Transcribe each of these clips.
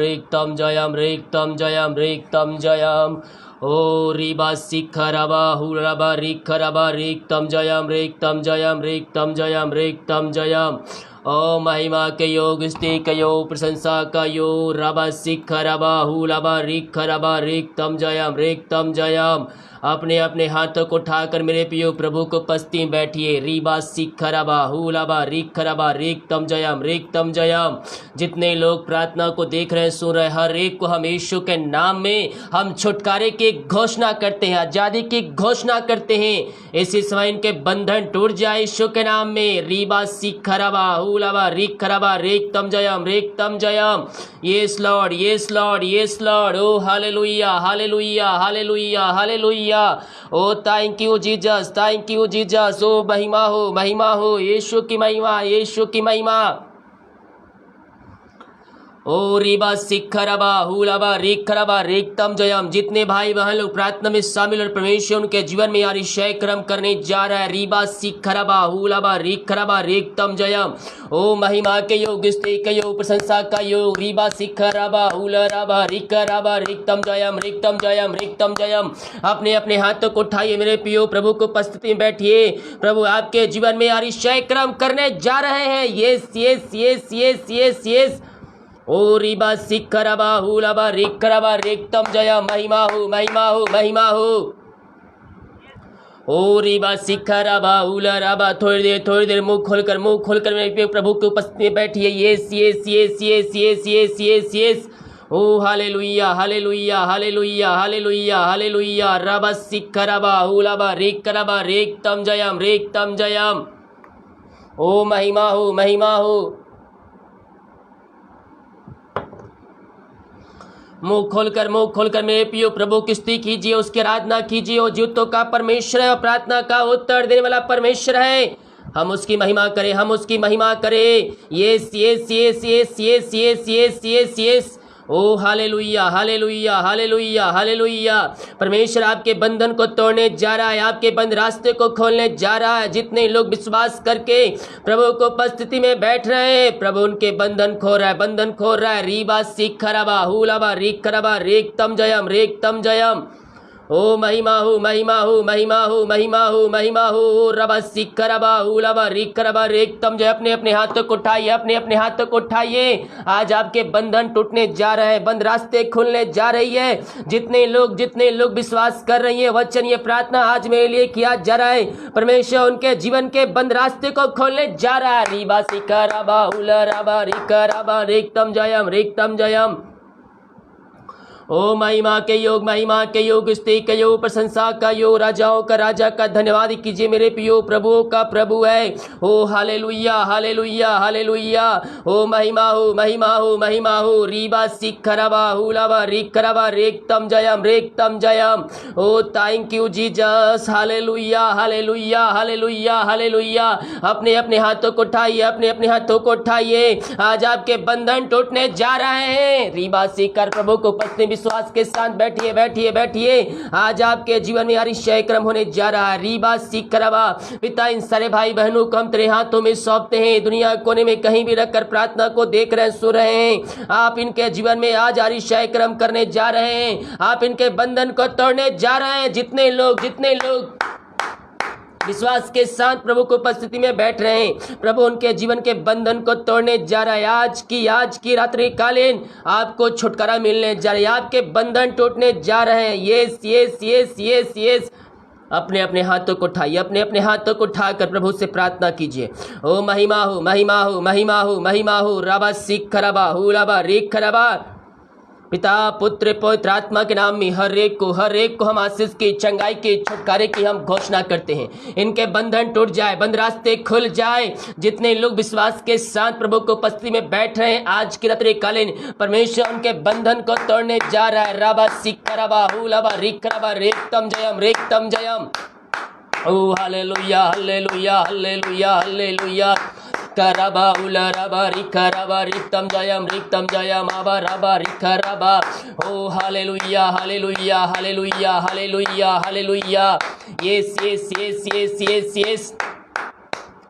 रिक्तम जयम रिक्तम जयम रिक्तम जयम ओ रिबा शिखरबा हुरबा रिखरबा रिक्तम जयम रिक्तम जयम रिक्तम जयम रिक्तम जयम ओ महिमा के योग स्थिति के योग प्रशंसा का योग रबा शिखरबा हुरबा रिखरबा रिक्तम जयम। अपने अपने हाथों को उठाकर मेरे प्रियो प्रभु को उपस्थिति में बैठिए। रीबा शिखरबा हुलाबा रिखरबा रिक्तम जयम। जितने लोग प्रार्थना को देख रहे हैं सुन रहे हैं, हर एक को हम यीशु के नाम में हम छुटकारे की घोषणा करते हैं, आजादी की घोषणा करते हैं। इसी समय इनके बंधन टूट जाए यीशु के नाम में। रीबा शिखरबा हुलाबा रिखरबा रिक्तम जयम। Yes lord yes lord yes lord. ओ हालेलुया हालेलुया हालेलुया हालेलुया। ओ thank you Jesus, thank you Jesus. ओ महिमा हो यीशु की महिमा, यीशु की महिमा। ओ रिबा शिखरबा हुलाबा रिखरबा रिक्तम जयम। जितने भाई बहन लोग प्रार्थना में शामिल और परमेश्वर उनके जीवन में अतिशय कर्म करने जा रहा है। रिबा शिखरबा हुलाबा रिखरबा रिक्तम जयम। ओ महिमा के योग स्थिति के योग प्रशंसा का योग रिबा शिखरबा हुलरबा रिखरबा रिक्तम जयम। अपने अपने हाथों को उठाइए मेरे प्रियो प्रभु को उपस्थिति में बैठिए। प्रभु आपके जीवन में अतिशय कर्म करने जा रहे हैं। Yes yes yes yes yes yes. ओ रिबा शिखरबा हुलाबा रिखरबा रिक्तम जयम। महिमा हो। ओ रिबा शिखरबा हुलरबा। थोड़ी देर मुंह खोलकर मेरे प्रभु के उपस्थिति में बैठिए। Yes yes yes yes yes yes yes yes. ओ hallelujah hallelujah hallelujah hallelujah hallelujah. रबा शिखरबा हुलाबा रिखरबा रिक्तम जयम। ओ महिमा हो। मुंह खोलकर मेरे प्रियो प्रभु की स्तुति कीजिए, उसकी आराधना कीजिए। वो जीवितों का परमेश्वर है और प्रार्थना का उत्तर देने वाला परमेश्वर है। हम उसकी महिमा करें। Yes yes yes yes yes yes yes yes yes. ओ हालेलुया हालेलुया हालेलुया हालेलुया। परमेश्वर आपके बंधन को तोड़ने जा रहा है, आपके बंद रास्ते को खोलने जा रहा है। जितने लोग विश्वास करके प्रभु को उपस्थिति में बैठ रहे हैं, प्रभु उनके बंधन खो रहा है। रीबा शिखरबा हुलाबा रिखरबा रिक्तम जयम। ओ महिमा हो। रबा शिखरबा हुलाबा रिखरबा रिक्तम जय। अपने अपने हाथों को उठाइए। आज आपके बंधन टूटने जा रहे हैं, बंद रास्ते खुलने जा रही है। जितने लोग विश्वास कर रही है, वचन ये प्रार्थना आज मेरे लिए किया जा रहा है। परमेश्वर उनके जीवन के बंद रास्ते को खोलने जा रहा है। रीबा शिखरबा हुलाबा रिखरबा रिक्तम जयम। ओ महिमा के योग स्तुति के योग प्रशंसा का योग राजाओं का राजा का धन्यवाद कीजिए। मेरे प्रियो प्रभुओं का प्रभु है। ओ हालेलुया हालेलुया हालेलुया। ओ महिमा हो। रीबा शिखरबा हुलाबा रिखरबा रिक्तम जयम। ओ thank you Jesus. Hallelujah hallelujah hallelujah hallelujah. अपने अपने हाथों को उठाइए। आज आपके बंधन टूटने जा रहे हैं। रीबा शिखर प्रभु को उपस्थित विश्वास के साथ बैठिए। आज आपके जीवन में अतिशय कर्म होने जा रहा है। रीबा शिखरबा। पिता इन सारे भाई बहनों को हम तेरे हाथों में सौंपते हैं। दुनिया कोने में कहीं भी रखकर प्रार्थना को देख रहे हैं, सुन रहे हैं। आप इनके जीवन में आज अतिशय कर्म करने जा रहे हैं। आप इनके बंधन को तोड़ने जा रहे हैं। जितने लोग विश्वास के साथ प्रभु को उपस्थिति में बैठ रहे हैं, प्रभु उनके जीवन के बंधन को तोड़ने जा रहा है। आज की रात्रि कालीन आपको छुटकारा मिलने जा रहा है, आपके बंधन टूटने जा रहे हैं। Yes yes yes yes yes. अपने अपने हाथों को उठाकर प्रभु से प्रार्थना कीजिए। ओ महिमा हो। रबा शिखरबा हुलाबा रिखरबा। पिता पुत्र पवित्र आत्मा के नाम में हर एक को हम आशीष की, चंगाई की, छुटकारे की हम घोषणा करते हैं। इनके बंधन टूट जाए, बंद रास्ते खुल जाए। जितने लोग विश्वास के साथ प्रभु को उपस्थिति में बैठ रहे हैं, आज की रात्रि कालीन परमेश्वर उनके बंधन को तोड़ने जा रहा है। रबा शिखरबा हुलाबा रिखरबा रिक्तम जयम। ओ हालेलुया हालेलुया हालेलुया हालेलुया। करबा उलरबा रिखरबा रिक्तम जयम आबा रबा रिखरबा। ओ hallelujah hallelujah hallelujah hallelujah hallelujah. Yes yes yes yes yes yes.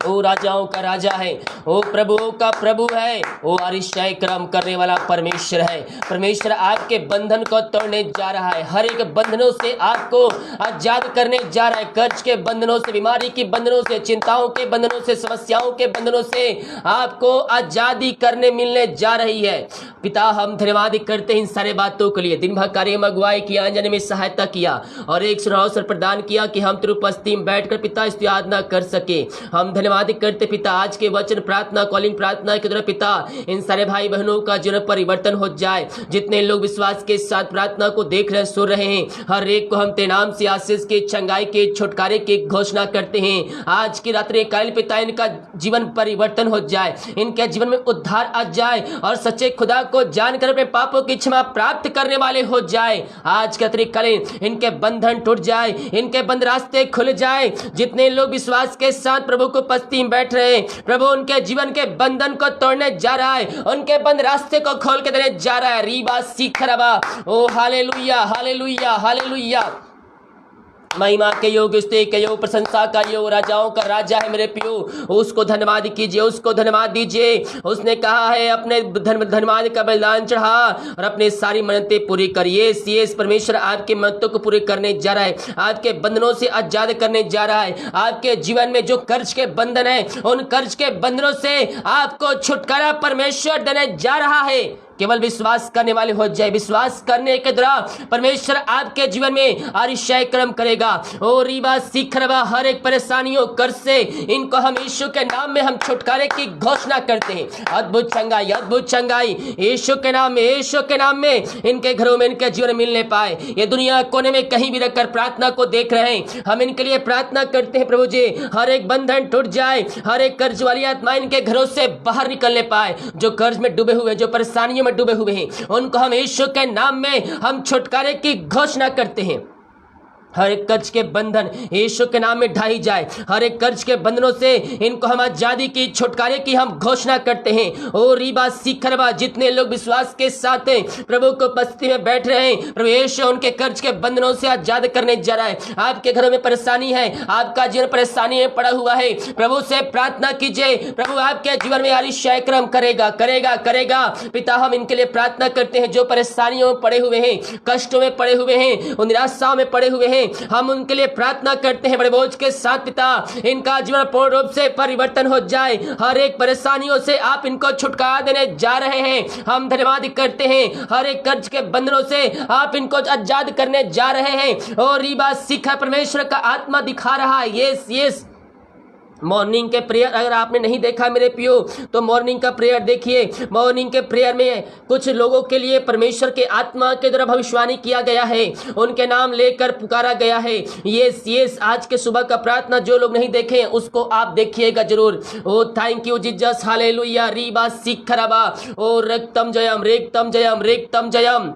ओ राजाओं का राजा है, ओ प्रभुओं का प्रभु है, ओ अतिशय कर्म करने वाला परमेश्वर है। परमेश्वर आपके बंधन को तोड़ने जा रहा है, हर एक बंधनों से आपको आजाद करने जा रहा है। कर्ज के बंधनों से, बीमारी के बंधनों से, चिंताओं के बंधनों से, समस्याओं के बंधनों से आपको आजादी करने मिलने जा रही है। पिता, हम धन्यवाद करते हैं इन सारे बातों के लिए। दिन भर कार्य में अगुवाई किया, आने जाने में सहायता किया और एक सुनहरा अवसर प्रदान किया कि हम तेरी उपस्थिति में बैठकर पिता स्तुति आराधना कर सके। हम धन्यवाद करते पिता, आज के वचन प्रार्थना, कॉलिंग प्रार्थना के द्वारा पिता इन सारे भाई बहनों का जीवन परिवर्तन हो जाए। जितने लोग विश्वास के साथ प्रार्थना को देख रहे, सुन रहे हैं, हर एक को हम तेरे नाम से आशीष के, चंगाई के, छुटकारे की घोषणा करते हैं। आज की रात्रि काल पिता इनका जीवन परिवर्तन हो जाए, इनके जीवन में उद्धार आ जाए और सच्चे खुदा को जानकर अपने पापों की क्षमा प्राप्त करने वाले हो जाए। आज के तरीके इनके बंधन टूट जाए, इनके बंद रास्ते खुल जाए। जितने लोग विश्वास के साथ प्रभु को उपस्थिति में बैठ रहे हैं, प्रभु उनके जीवन के बंधन को तोड़ने जा रहा है, उनके बंद रास्ते को खोल के देने जा रहा है। रीबा सीखरबा, ओ हालेलुया हालेलुया हालेलुया। महिमा के योग, स्तुति के योग, प्रशंसा का योग, राजाओं का राजा है मेरे पियो। उसको धन्यवाद कीजिए, उसको धन्यवाद दीजिए। उसने कहा है अपने धन्यवाद का बलिदान चढ़ा और अपनी सारी मन्नतें पूरी करिए। यस परमेश्वर आपके मन्नतों को पूरी करने जा रहा है, आपके बंधनों से आजाद करने जा रहा है। आपके जीवन में जो कर्ज के बंधन है, उन कर्ज के बंधनों से आपको छुटकारा परमेश्वर देने जा रहा है। केवल विश्वास करने वाले हो जाए। विश्वास करने के द्वारा परमेश्वर आपके जीवन में अतिशय कर्म करेगा। ओ रीबा सीखरबा, हर एक परेशानियों कर्ज से इनको हम यीशु के नाम में हम छुटकारे की घोषणा करते हैं। अद्भुत चंगाई, अद्भुत चंगाई यीशु के नाम में, यीशु के नाम में इनके घरों में, इनके जीवन में मिलने पाए। ये दुनिया कोने में कहीं भी रखकर प्रार्थना को देख रहे हैं, हम इनके लिए प्रार्थना करते हैं प्रभु जी, हर एक बंधन टूट जाए, हर एक कर्ज वाली आत्मा इनके घरों से बाहर निकलने पाए। जो कर्ज में डूबे हुए, जो परेशानियों में डूबे हुए हैं, उनको हम यीशु के नाम में हम छुटकारे की घोषणा करते हैं। हर एक कर्ज के बंधन यीशु के नाम में ढाई जाए। हर एक कर्ज के बंधनों से इनको हम आजादी की, छुटकारे की हम घोषणा करते हैं। ओ रीबा सीखरबा, जितने लोग विश्वास के साथ प्रभु को उपस्थिति में बैठ रहे हैं, प्रभु यीशु उनके कर्ज के बंधनों से आजाद करने जा रहा है। आपके घरों में परेशानी है, आपका जीवन परेशानी में पड़ा हुआ है, प्रभु से प्रार्थना कीजिए। प्रभु आपके जीवन में अतिशय कर्म करेगा, करेगा, करेगा। पिता, हम इनके लिए प्रार्थना करते हैं जो परेशानियों में पड़े हुए हैं, कष्टों में पड़े हुए हैं, निराशाओं में पड़े हुए हैं, हम उनके लिए प्रार्थना करते हैं बड़े बोझ के साथ। पिता, इनका जीवन पूर्ण रूप से परिवर्तन हो जाए। हर एक परेशानियों से आप इनको छुटकारा देने जा रहे हैं। हम धन्यवाद करते हैं, हर एक कर्ज के बंधनों से आप इनको आजाद करने जा रहे हैं। और रीबा सीखा, परमेश्वर का आत्मा दिखा रहा है। यस यस, मॉर्निंग के प्रेयर अगर आपने नहीं देखा मेरे पियो, तो मॉर्निंग का प्रेयर देखिए। मॉर्निंग के प्रेयर में कुछ लोगों के लिए परमेश्वर के आत्मा के द्वारा भविष्यवाणी किया गया है, उनके नाम लेकर पुकारा गया है। यस यस, आज के सुबह का प्रार्थना जो लोग नहीं देखे उसको आप देखिएगा जरूर। ओ थैंक यू जीसस, हालेलुया। रीबा सीखरबा, ओ रेक्तम जयम, रेक्तम जयम, रेक्तम जयम।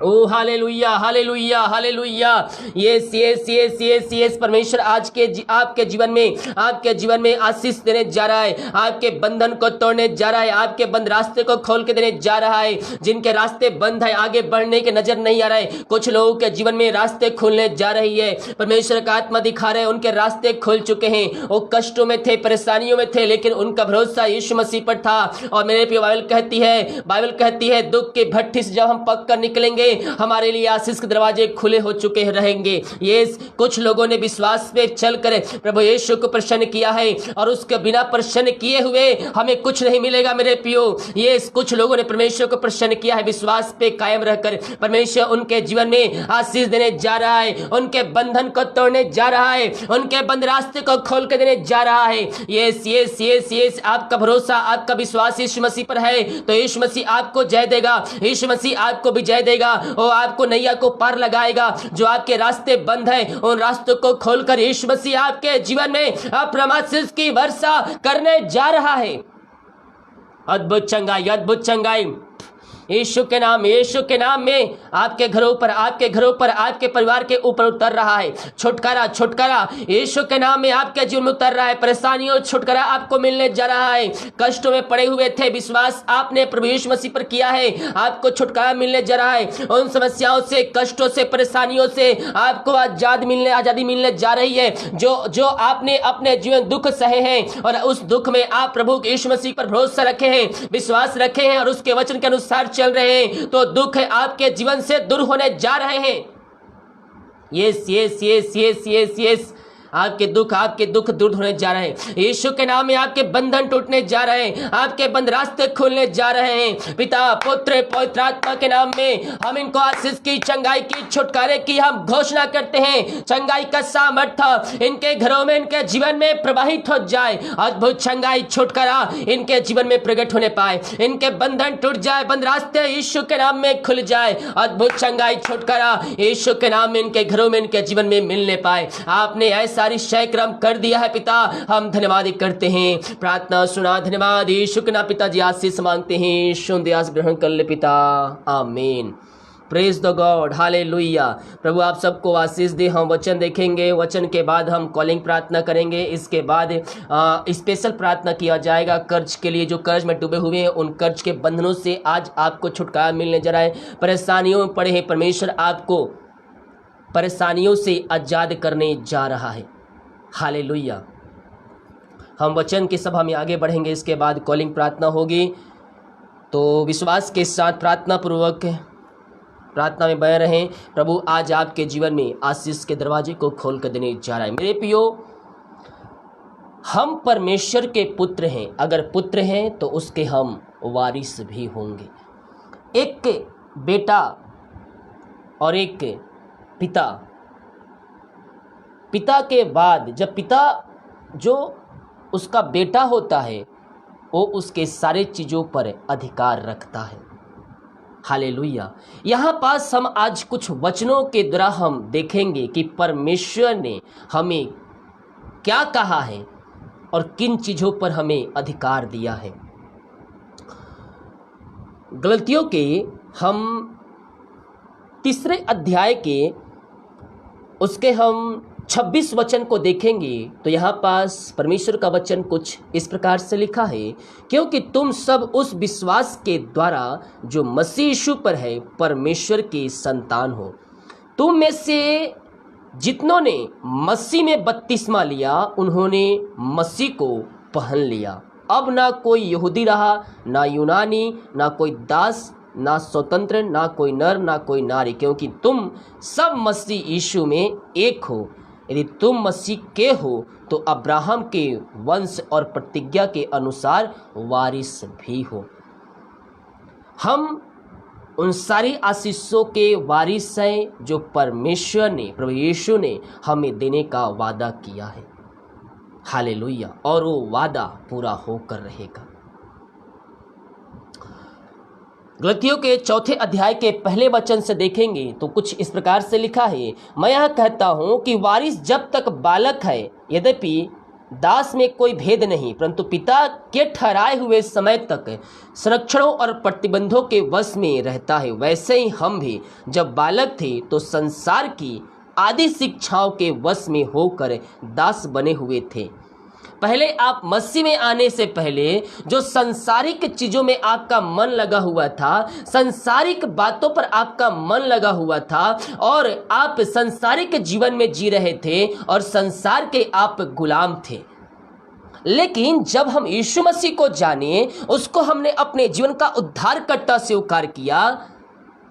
ओ hallelujah hallelujah hallelujah. Yes yes yes yes yes, परमेश्वर आज के आपके जीवन में, आपके जीवन में आशीष देने जा रहा है, आपके बंधन को तोड़ने जा रहा है, आपके बंद रास्ते को खोल के देने जा रहा है। जिनके रास्ते बंद है, आगे बढ़ने के नजर नहीं आ रहा है, कुछ लोगों के जीवन में रास्ते खुलने जा रही है। परमेश्वर का आत्मा दिखा रहे हैं, उनके रास्ते खुल चुके हैं। वो कष्टों में थे, परेशानियों में थे, लेकिन उनका भरोसा यीशु मसीह पर था। और मेरे प्रिय, बाइबल कहती है दुख के भट्ठी से जब हम पक कर निकलेंगे, हमारे लिए आशीष के दरवाजे खुले हो चुके रहेंगे। ये कुछ लोगों ने विश्वास पे चलकर प्रभु यीशु को प्रसन्न किया है, और उसके बिना प्रसन्न किए हुए हमें कुछ नहीं मिलेगा मेरे पियो। ये कुछ लोगों ने परमेश्वर को प्रसन्न किया है, विश्वास पे कायम रहकर परमेश्वर उनके जीवन में आशीष देने जा रहा है, उनके बंधन को तोड़ने जा रहा है, उनके बंद रास्ते को खोल के देने जा रहा है। यस यस यस यस, आपका भरोसा, आपका विश्वास यीशु मसीह पर है तो यीशु मसीह आपको जय देगा, यीशु मसीह आपको विजय देगा। वो आपको नैया को पार लगाएगा। जो आपके रास्ते बंद है, उन रास्तों को खोलकर यीशु मसीह आपके जीवन में अपना आशीष की वर्षा करने जा रहा है। अद्भुत चंगाई, अद्भुत चंगाई। यीशु के नाम में आपके घरों पर, आपके परिवार के ऊपर उतर रहा है छुटकारा। छुटकारा यीशु के नाम में आपके जीवन में उतर रहा है। परेशानियों छुटकारा आपको मिलने जा रहा है। कष्टों में पड़े हुए थे, विश्वास आपने प्रभु यीशु मसीह पर किया है, आपको छुटकारा मिलने जा रहा है। उन समस्याओं से, कष्टों से, परेशानियों से आपको आजादी मिलने जा रही है। जो आपने अपने जीवन दुख सहे हैं और उस दुख में आप प्रभु यीशु मसीह पर भरोसा रखे हैं, विश्वास रखे हैं और उसके वचन के अनुसार चल रहे हैं, तो दुख आपके जीवन से दूर होने जा रहे हैं। Yes yes yes yes yes yes आपके दुख दूर होने जा रहे हैं। यीशु के नाम में आपके बंधन टूटने जा रहे हैं, आपके बंद रास्ते खुलने जा रहे हैं। पिता, पुत्र, पवित्र आत्मा के नाम में हम इनको आशीष की, चंगाई की, छुटकारे की हम घोषणा करते हैं। चंगाई का सामर्थ्य इनके घरों में, इनके जीवन में प्रवाहित हो जाए। अद्भुत चंगाई, छुटकारा इनके जीवन में प्रकट होने पाए, इनके बंधन टूट जाए, बंद रास्ते यीशु के नाम में खुल जाए। अद्भुत चंगाई, छुटकारा यीशु के नाम में इनके घरों में, इनके जीवन में मिलने पाए। आपने ऐसा निश्चय क्रम कर दिया है पिता, हम धन्यवाद करते हैं। प्रार्थना सुना, धन्यवाद यीशु के नाम। पिताजी आशीष मांगते हैं, शुद्ध ग्रहण कर ले पिता, आमीन। Praise the God, hallelujah. प्रभु आप सबको आशीष दे। हम वचन देखेंगे, वचन के बाद हम कॉलिंग प्रार्थना करेंगे। इसके बाद स्पेशल प्रार्थना किया जाएगा कर्ज के लिए। जो कर्ज में डूबे हुए हैं, उन कर्ज के बंधनों से आज आपको छुटकारा मिलने जा रहा है। परेशानियों में पड़े हैं, परमेश्वर आपको परेशानियों से आजाद करने जा रहा है। हालेलुया। हम वचन की सभा में आगे बढ़ेंगे, इसके बाद कॉलिंग प्रार्थना होगी। तो विश्वास के साथ प्रार्थना पूर्वक प्रार्थना में बने रहें। प्रभु आज आपके जीवन में आशीष के दरवाजे को खोल कर देने जा रहा है। मेरे प्रियो, हम परमेश्वर के पुत्र हैं। अगर पुत्र हैं तो उसके हम वारिस भी होंगे। एक बेटा और एक पिता के बाद जब पिता जो उसका बेटा होता है, वो उसके सारे चीज़ों पर अधिकार रखता है। हालेलुया। यहाँ पास हम आज कुछ वचनों के द्वारा हम देखेंगे कि परमेश्वर ने हमें क्या कहा है और किन चीज़ों पर हमें अधिकार दिया है। गलतियों के हम 3 अध्याय के उसके हम 26 वचन को देखेंगे। तो यहाँ पास परमेश्वर का वचन कुछ इस प्रकार से लिखा है, क्योंकि तुम सब उस विश्वास के द्वारा जो मसीह यीशु पर है परमेश्वर की संतान हो। तुम में से जितनों ने मसीह में बपतिस्मा लिया, उन्होंने मसीह को पहन लिया। अब ना कोई यहूदी रहा, ना यूनानी, ना कोई दास, ना स्वतंत्र, ना कोई नर, ना कोई नारी, क्योंकि तुम सब मसीह यीशु में एक हो। यदि तुम मसीह के हो तो अब्राहम के वंश और प्रतिज्ञा के अनुसार वारिस भी हो। हम उन सारी आशीषों के वारिस हैं जो परमेश्वर ने, प्रभु यीशु ने हमें देने का वादा किया है। हालेलुया। और वो वादा पूरा होकर रहेगा। गलतियों के 4 अध्याय के पहले वचन से देखेंगे तो कुछ इस प्रकार से लिखा है, मैं यह कहता हूँ कि वारिस जब तक बालक है, यद्यपि दास में कोई भेद नहीं, परंतु पिता के ठहराए हुए समय तक संरक्षणों और प्रतिबंधों के वश में रहता है। वैसे ही हम भी जब बालक थे तो संसार की आदि शिक्षाओं के वश में होकर दास बने हुए थे। पहले आप मसीह में आने से पहले जो संसारिक चीज़ों में आपका मन लगा हुआ था, संसारिक बातों पर आपका मन लगा हुआ था और आप संसारिक जीवन में जी रहे थे और संसार के आप गुलाम थे। लेकिन जब हम यीशु मसीह को जाने, उसको हमने अपने जीवन का उद्धारकर्ता स्वीकार किया,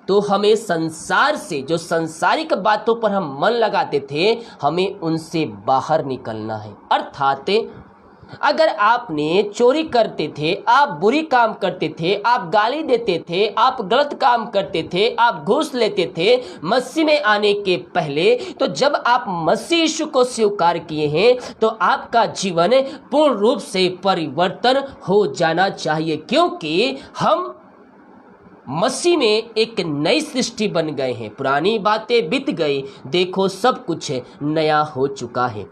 तो हमें संसार से, जो संसारिक बातों पर हम मन लगाते थे, हमें उनसे बाहर निकलना है। अर्थात अगर आपने चोरी करते थे, आप बुरी काम करते थे, आप गाली देते थे, आप गलत काम करते थे, आप घूस लेते थे मसीह में आने के पहले, तो जब आप मसीह यीशु को स्वीकार किए हैं तो आपका जीवन पूर्ण रूप से परिवर्तन हो जाना चाहिए, क्योंकि हम मसीह में एक नई सृष्टि बन गए हैं। पुरानी बातें बीत गई, देखो सब कुछ नया हो चुका है।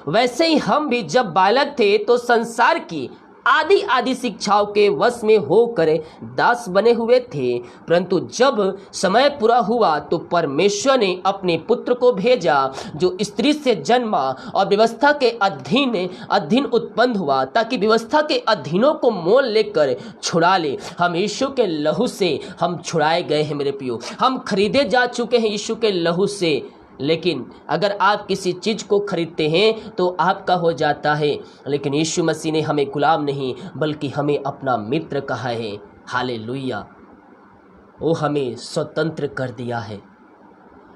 वैसे ही हम भी जब बालक थे तो संसार की आदि आदि शिक्षाओं के वश में होकर दास बने हुए थे, परंतु जब समय पूरा हुआ तो परमेश्वर ने अपने पुत्र को भेजा जो स्त्री से जन्मा और व्यवस्था के अधीन उत्पन्न हुआ, ताकि व्यवस्था के अधीनों को मोल लेकर छुड़ा ले। हम यीशु के लहू से हम छुड़ाए गए हैं मेरे प्रियो, हम खरीदे जा चुके हैं यीशु के लहू से। लेकिन अगर आप किसी चीज़ को खरीदते हैं तो आपका हो जाता है, लेकिन यीशु मसीह ने हमें गुलाम नहीं बल्कि हमें अपना मित्र कहा है। हालेलुया, वो हमें स्वतंत्र कर दिया है।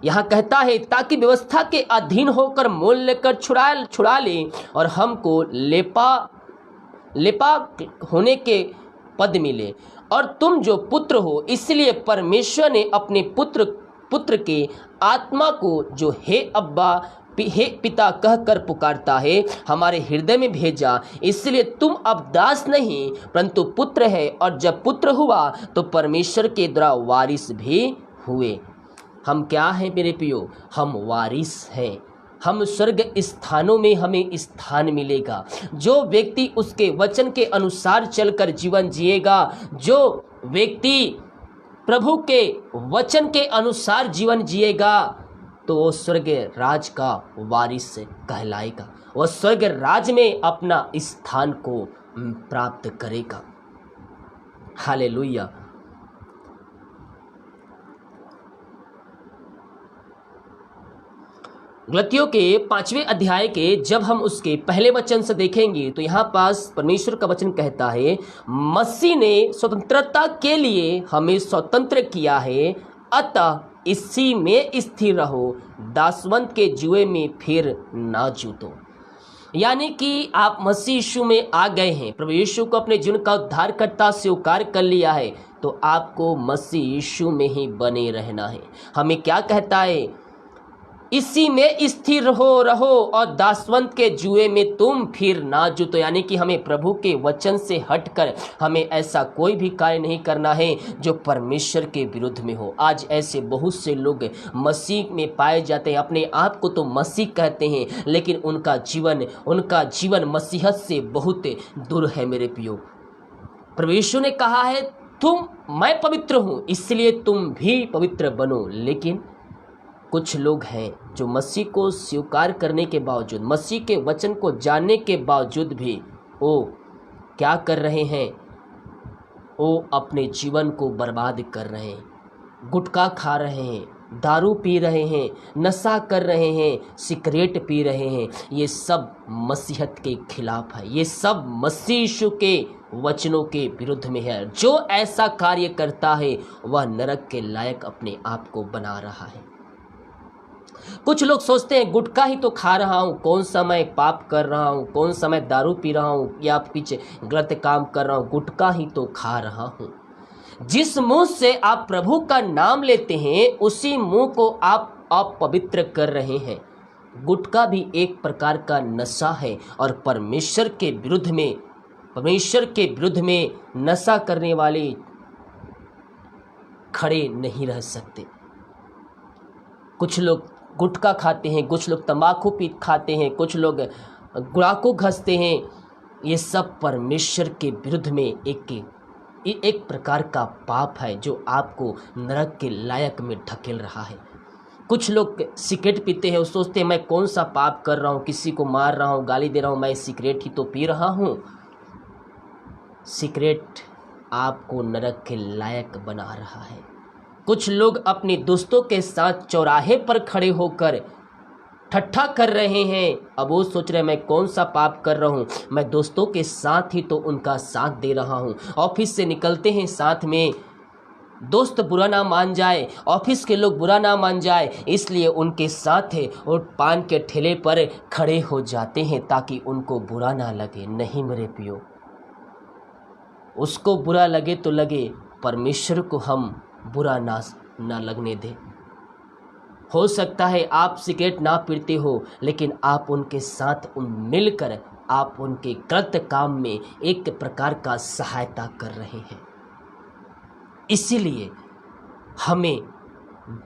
यहाँ कहता है ताकि व्यवस्था के अधीन होकर मोल लेकर छुड़ा ले और हमको लेपा होने के पद मिले। और तुम जो पुत्र हो, इसलिए परमेश्वर ने अपने पुत्र के आत्मा को जो हे अब्बा हे पिता कहकर पुकारता है हमारे हृदय में भेजा। इसलिए तुम अब दास नहीं परंतु पुत्र है, और जब पुत्र हुआ तो परमेश्वर के द्वारा वारिस भी हुए। हम क्या हैं मेरे प्रियो? हम वारिस हैं। हम स्वर्ग स्थानों में हमें स्थान मिलेगा। जो व्यक्ति उसके वचन के अनुसार चलकर जीवन जिएगा, जो व्यक्ति प्रभु के वचन के अनुसार जीवन जिएगा, तो वो स्वर्ग राज का वारिस कहलाएगा। वह स्वर्ग राज में अपना स्थान को प्राप्त करेगा। हालेलुया। गलतियों के 5वें अध्याय के जब हम उसके पहले वचन से देखेंगे तो यहाँ पास परमेश्वर का वचन कहता है, मसीह ने स्वतंत्रता के लिए हमें स्वतंत्र किया है, अतः इसी में स्थिर रहो, दासवंत के जुए में फिर ना जूतो। यानी कि आप मसीह यीशु में आ गए हैं, प्रभु यीशु को अपने जीवन का उद्धारकर्ता स्वीकार कर लिया है, तो आपको मसीह यीशु में ही बने रहना है। हमें क्या कहता है? इसी में स्थिर रहो और दासवंत के जुए में तुम फिर ना जूतो। यानी कि हमें प्रभु के वचन से हटकर हमें ऐसा कोई भी कार्य नहीं करना है जो परमेश्वर के विरुद्ध में हो। आज ऐसे बहुत से लोग मसीह में पाए जाते हैं, अपने आप को तो मसीह कहते हैं, लेकिन उनका जीवन मसीहत से बहुत दूर है मेरे प्रियो। प्रभु यीशु ने कहा है मैं पवित्र हूँ इसलिए तुम भी पवित्र बनो। लेकिन कुछ लोग हैं जो मसीह को स्वीकार करने के बावजूद, मसीह के वचन को जानने के बावजूद भी वो क्या कर रहे हैं? वो अपने जीवन को बर्बाद कर रहे हैं, गुटखा खा रहे हैं, दारू पी रहे हैं, नशा कर रहे हैं, सिगरेट पी रहे हैं। ये सब मसीहत के खिलाफ है, ये सब मसीह यीशु के वचनों के विरुद्ध में है। जो ऐसा कार्य करता है वह नरक के लायक अपने आप को बना रहा है। कुछ लोग सोचते हैं गुटखा ही तो खा रहा हूँ, कौन सा मैं पाप कर रहा हूँ, कौन सा मैं दारू पी रहा हूँ या पीछे गलत काम कर रहा हूँ, गुटखा ही तो खा रहा हूँ। जिस मुंह से आप प्रभु का नाम लेते हैं उसी मुंह को आप अपवित्र कर रहे हैं। गुटखा भी एक प्रकार का नशा है और परमेश्वर के विरुद्ध में नशा करने वाले खड़े नहीं रह सकते। कुछ लोग गुटखा खाते हैं, कुछ लोग तंबाकू खाते हैं, कुछ लोग गुड़ाकू घसते हैं। ये सब परमेश्वर के विरुद्ध में एक प्रकार का पाप है जो आपको नरक के लायक में ढकेल रहा है। कुछ लोग सिगरेट पीते हैं, वो सोचते हैं मैं कौन सा पाप कर रहा हूँ, किसी को मार रहा हूँ, गाली दे रहा हूँ, मैं सिगरेट ही तो पी रहा हूँ। सिगरेट आपको नरक के लायक बना रहा है। कुछ लोग अपने दोस्तों के साथ चौराहे पर खड़े होकर ठट्ठा कर रहे हैं। अब वो सोच रहे हैं मैं कौन सा पाप कर रहा हूँ, मैं दोस्तों के साथ ही तो उनका साथ दे रहा हूँ। ऑफिस से निकलते हैं साथ में, दोस्त बुरा ना मान जाए, ऑफिस के लोग बुरा ना मान जाए, इसलिए उनके साथ और पान के ठेले पर खड़े हो जाते हैं ताकि उनको बुरा ना लगे। नहीं मेरे प्रियो, उसको बुरा लगे तो लगे, परमेश्वर को हम बुरा ना लगने दे। हो सकता है आप सिगरेट ना पीते हो, लेकिन आप उनके साथ मिलकर आप उनके गलत काम में एक प्रकार का सहायता कर रहे हैं। इसीलिए हमें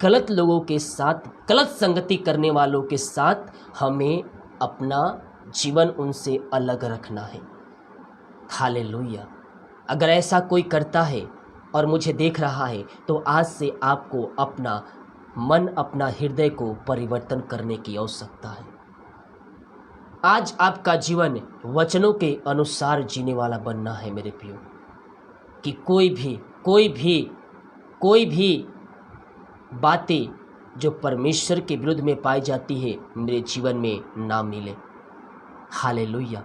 गलत लोगों के साथ, गलत संगति करने वालों के साथ हमें अपना जीवन उनसे अलग रखना है। हालेलुया। अगर ऐसा कोई करता है और मुझे देख रहा है तो आज से आपको अपना मन, अपना हृदय को परिवर्तन करने की आवश्यकता है। आज आपका जीवन वचनों के अनुसार जीने वाला बनना है मेरे प्रियो, कि कोई भी बातें जो परमेश्वर के विरुद्ध में पाई जाती है मेरे जीवन में ना मिले। हालेलुया।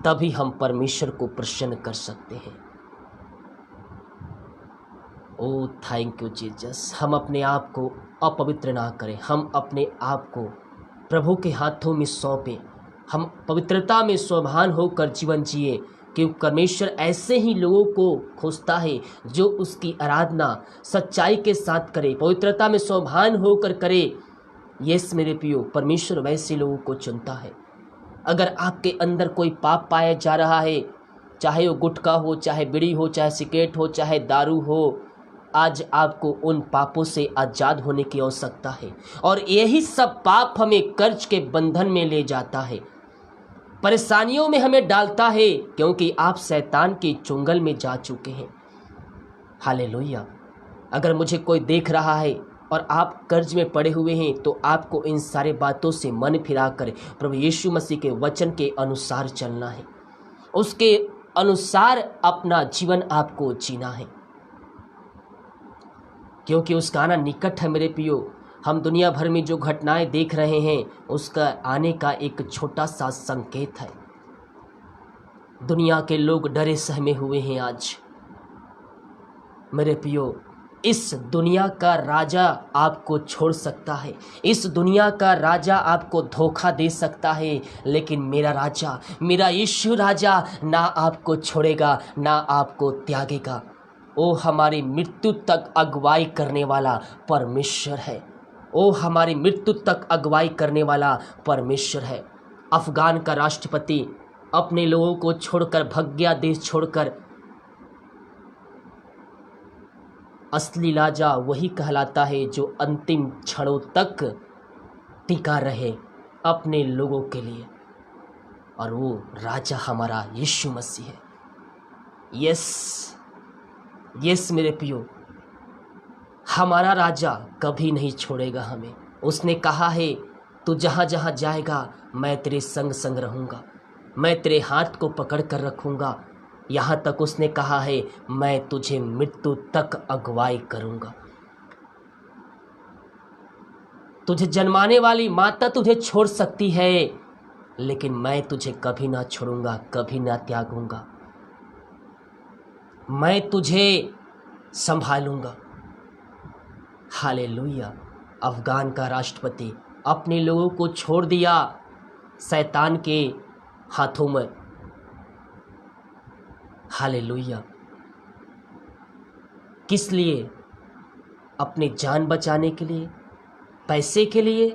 तभी हम परमेश्वर को प्रसन्न कर सकते हैं। ओ थैंक यू जीसस। हम अपने आप को अपवित्र ना करें, हम अपने आप को प्रभु के हाथों में सौंपें, हम पवित्रता में स्वभान होकर जीवन जिए, क्योंकि परमेश्वर ऐसे ही लोगों को खोजता है जो उसकी आराधना सच्चाई के साथ करे, पवित्रता में स्वभान होकर करे। यस मेरे प्रियो, परमेश्वर वैसे लोगों को चुनता है। अगर आपके अंदर कोई पाप पाया जा रहा है, चाहे वो गुटखा हो, चाहे बीड़ी हो, चाहे सिगरेट हो, चाहे दारू हो, आज आपको उन पापों से आज़ाद होने की आवश्यकता है। और यही सब पाप हमें कर्ज के बंधन में ले जाता है, परेशानियों में हमें डालता है, क्योंकि आप शैतान के चुंगल में जा चुके हैं। हालेलुया। अगर मुझे कोई देख रहा है और आप कर्ज में पड़े हुए हैं तो आपको इन सारे बातों से मन फिराकर प्रभु यीशु मसीह के वचन के अनुसार चलना है, उसके अनुसार अपना जीवन आपको जीना है, क्योंकि उसका आना निकट है मेरे प्रियो। हम दुनिया भर में जो घटनाएं देख रहे हैं उसका आने का एक छोटा सा संकेत है। दुनिया के लोग डरे सहमे हुए हैं आज मेरे प्रियो। इस दुनिया का राजा आपको छोड़ सकता है, इस दुनिया का राजा आपको धोखा दे सकता है, लेकिन मेरा राजा, मेरा यीशु राजा ना आपको छोड़ेगा, ना आपको त्यागेगा। ओ हमारी मृत्यु तक अगुवाई करने वाला परमेश्वर है, ओ हमारी मृत्यु तक अगुवाई करने वाला परमेश्वर है। अफगान का राष्ट्रपति अपने लोगों को छोड़कर भाग गया, देश छोड़कर। असली राजा वही कहलाता है जो अंतिम क्षणों तक टिका रहे अपने लोगों के लिए, और वो राजा हमारा यीशु मसीह है। यस मेरे प्रियो, हमारा राजा कभी नहीं छोड़ेगा हमें। उसने कहा है तू जहाँ जहाँ जाएगा मैं तेरे संग संग रहूँगा, मैं तेरे हाथ को पकड़ कर रखूँगा। यहाँ तक उसने कहा है मैं तुझे मृत्यु तक अगुवाई करूँगा। तुझे जन्माने वाली माता तुझे छोड़ सकती है, लेकिन मैं तुझे कभी ना छोड़ूंगा, कभी ना त्यागूंगा। मैं तुझे संभालूंगा। हालेलुया। अफगान का राष्ट्रपति अपने लोगों को छोड़ दिया शैतान के हाथों में। हालेलुया। किस लिए? अपनी जान बचाने के लिए, पैसे के लिए।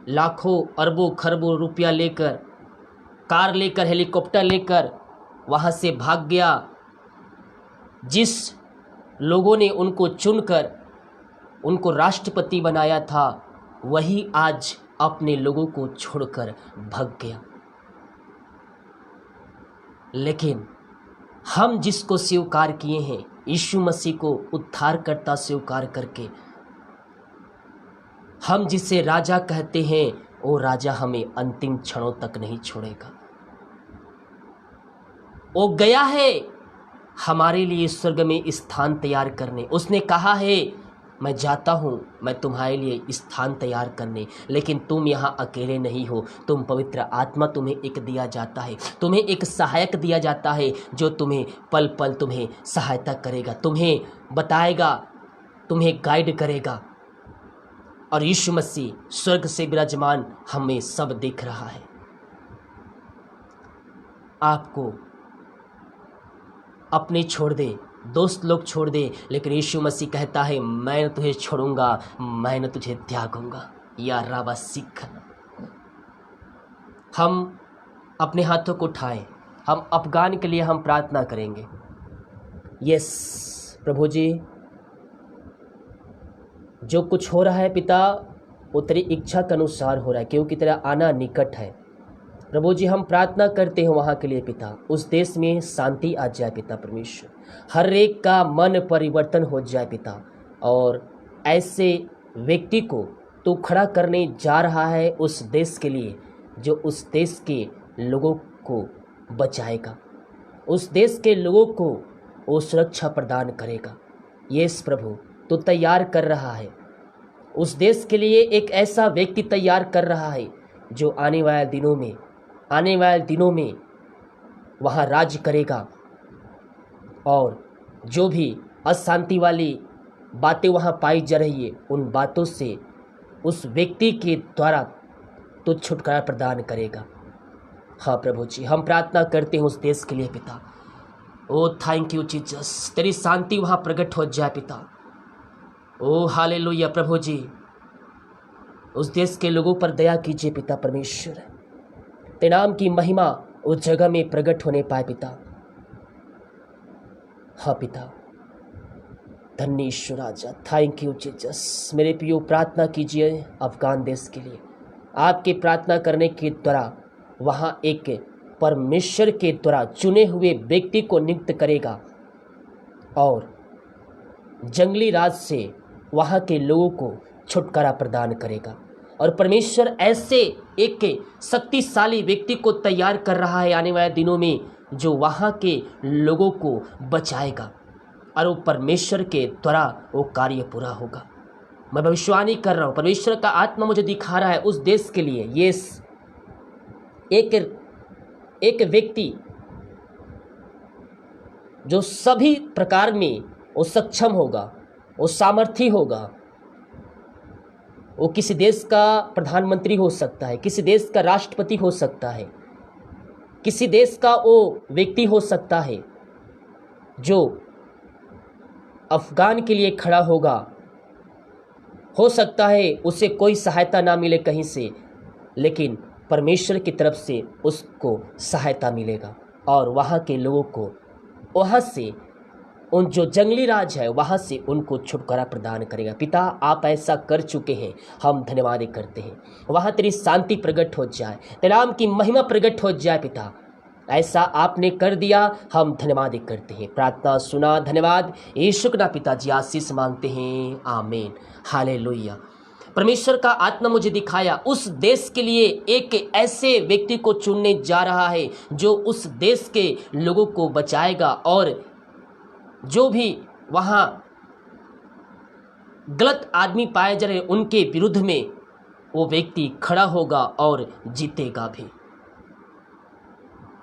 लाखों अरबों खरबों रुपया लेकर, कार लेकर, हेलीकॉप्टर लेकर वहाँ से भाग गया। जिस लोगों ने उनको चुनकर उनको राष्ट्रपति बनाया था, वही आज अपने लोगों को छोड़कर भाग गया। लेकिन हम जिसको स्वीकार किए हैं, यीशु मसीह को उद्धारकर्ता स्वीकार करके, हम जिसे राजा कहते हैं, वो राजा हमें अंतिम क्षणों तक नहीं छोड़ेगा। वो गया है हमारे लिए स्वर्ग में स्थान तैयार करने। उसने कहा है मैं जाता हूँ, मैं तुम्हारे लिए स्थान तैयार करने, लेकिन तुम यहाँ अकेले नहीं हो। तुम पवित्र आत्मा तुम्हें एक दिया जाता है, तुम्हें एक सहायक दिया जाता है जो तुम्हें पल पल तुम्हें सहायता करेगा, तुम्हें बताएगा, तुम्हें गाइड करेगा। और यीशु मसीह स्वर्ग से विराजमान हमें सब देख रहा है। आपको अपने छोड़ दे, दोस्त लोग छोड़ दे, लेकिन यीशु मसीह कहता है मैं न तुझे छोड़ूंगा, मैं न तुझे त्यागूंगा। या रावा सिख। हम अपने हाथों को उठाएं, हम अफगान के लिए हम प्रार्थना करेंगे। यस प्रभु जी, जो कुछ हो रहा है पिता, वो तेरी इच्छा के अनुसार हो रहा है, क्योंकि तेरा आना निकट है। प्रभु जी हम प्रार्थना करते हैं वहाँ के लिए पिता, उस देश में शांति आ जाए पिता परमेश्वर, हर एक का मन परिवर्तन हो जाए पिता, और ऐसे व्यक्ति को तू खड़ा करने जा रहा है उस देश के लिए जो उस देश के लोगों को बचाएगा, उस देश के लोगों को वो सुरक्षा प्रदान करेगा। यस प्रभु, तू तैयार कर रहा है उस देश के लिए, एक ऐसा व्यक्ति तैयार कर रहा है जो आने वाले दिनों में वहाँ राज करेगा, और जो भी अशांति वाली बातें वहाँ पाई जा रही है उन बातों से उस व्यक्ति के द्वारा तो छुटकारा प्रदान करेगा। हाँ प्रभु जी, हम प्रार्थना करते हैं उस देश के लिए पिता। ओ थैंक यू जीसस, तेरी शांति वहाँ प्रकट हो जाए पिता। ओ हालेलुया प्रभु जी, उस देश के लोगों पर दया कीजिए पिता परमेश्वर, तेरे नाम की महिमा उस जगह में प्रकट होने पाए पिता। हाँ पिता, धन्य ईश्वर राजा, थैंक यू जीसस। मेरे प्रियो प्रार्थना कीजिए अफगान देश के लिए। आपके प्रार्थना करने के द्वारा वहाँ एक परमेश्वर के द्वारा चुने हुए व्यक्ति को नियुक्त करेगा और जंगली राज से वहाँ के लोगों को छुटकारा प्रदान करेगा, और परमेश्वर ऐसे एक शक्तिशाली व्यक्ति को तैयार कर रहा है आने वाले दिनों में जो वहाँ के लोगों को बचाएगा, और वो परमेश्वर के द्वारा वो कार्य पूरा होगा। मैं भविष्यवाणी कर रहा हूँ, परमेश्वर का आत्मा मुझे दिखा रहा है उस देश के लिए। ये एक व्यक्ति जो सभी प्रकार में वो सक्षम होगा, वो सामर्थी होगा, वो किसी देश का प्रधानमंत्री हो सकता है, किसी देश का राष्ट्रपति हो सकता है, किसी देश का वो व्यक्ति हो सकता है जो अफगान के लिए खड़ा होगा। हो सकता है उसे कोई सहायता ना मिले कहीं से, लेकिन परमेश्वर की तरफ से उसको सहायता मिलेगा, और वहाँ के लोगों को वहाँ से, उन जो जंगली राज है वहाँ से उनको छुटकारा प्रदान करेगा। पिता आप ऐसा कर चुके हैं, हम धन्यवाद करते हैं। वहाँ तेरी शांति प्रकट हो जाए, तेरे नाम की महिमा प्रकट हो जाए पिता, ऐसा आपने कर दिया, हम धन्यवाद करते हैं। प्रार्थना सुना, धन्यवाद यीशु का पिताजी, आशीष मांगते हैं, आमीन, हालेलुया। परमेश्वर का आत्मा मुझे दिखाया उस देश के लिए एक ऐसे व्यक्ति को चुनने जा रहा है जो उस देश के लोगों को बचाएगा, और जो भी वहाँ गलत आदमी पाए जा रहे उनके विरुद्ध में वो व्यक्ति खड़ा होगा और जीतेगा भी।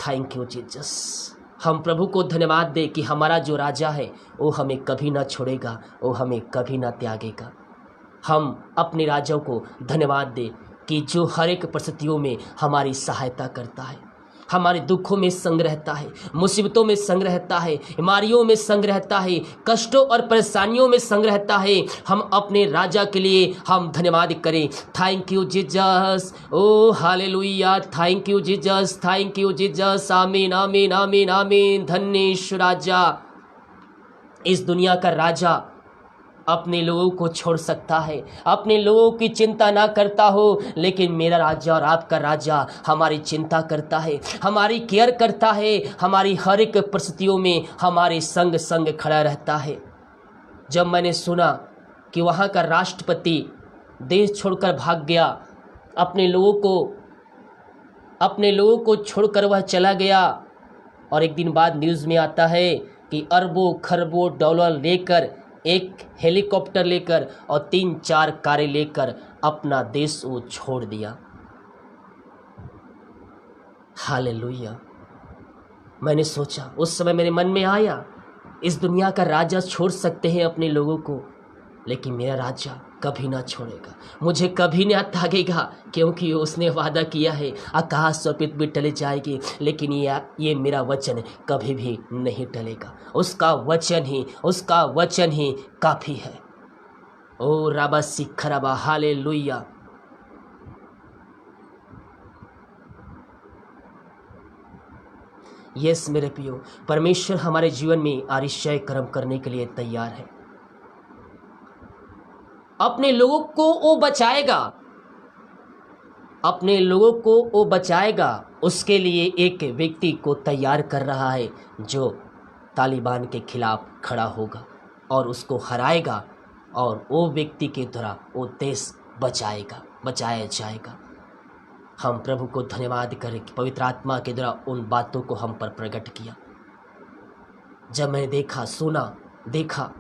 Thank you Jesus. हम प्रभु को धन्यवाद दे कि हमारा जो राजा है वो हमें कभी ना छोड़ेगा, वो हमें कभी ना त्यागेगा। हम अपने राजा को धन्यवाद दे कि जो हर एक परिस्थितियों में हमारी सहायता करता है, हमारे दुखों में संग रहता है, मुसीबतों में संग रहता है, बीमारियों में संग रहता है, कष्टों और परेशानियों में संग रहता है। हम अपने राजा के लिए हम धन्यवाद करें। Thank you Jesus, oh hallelujah, thank you Jesus, thank you Jesus, amen आमीन आमीन आमीन। धन्य ईश्वर राजा, इस दुनिया का राजा अपने लोगों को छोड़ सकता है, अपने लोगों की चिंता ना करता हो, लेकिन मेरा राजा और आपका राजा हमारी चिंता करता है, हमारी केयर करता है, हमारी हर एक परिस्थितियों में हमारे संग संग खड़ा रहता है। जब मैंने सुना कि वहाँ का राष्ट्रपति देश छोड़कर भाग गया, अपने लोगों को छोड़कर वह चला गया, और एक दिन बाद न्यूज़ में आता है कि अरबों खरबों डॉलर लेकर, एक हेलीकॉप्टर लेकर और 3-4 कारें लेकर अपना देश वो छोड़ दिया। हालेलुया। मैंने सोचा, उस समय मेरे मन में आया, इस दुनिया का राजा छोड़ सकते हैं अपने लोगों को, लेकिन मेरा राजा कभी ना छोड़ेगा, मुझे कभी ना त्यागेगा, क्योंकि उसने वादा किया है आकाश और पृथ्वी टले जाएगी, लेकिन ये मेरा वचन कभी भी नहीं टलेगा। उसका वचन ही काफ़ी है। ओ राबा सिखराबा, हालेलुया। यस मेरे प्रियो, परमेश्वर हमारे जीवन में आश्चर्य कर्म करने के लिए तैयार है। अपने लोगों को वो बचाएगा, अपने लोगों को वो बचाएगा, उसके लिए एक व्यक्ति को तैयार कर रहा है जो तालिबान के खिलाफ खड़ा होगा और उसको हराएगा और वो व्यक्ति के द्वारा वो देश बचाया जाएगा। हम प्रभु को धन्यवाद करें कि पवित्र आत्मा के द्वारा उन बातों को हम पर प्रकट किया। जब मैंने देखा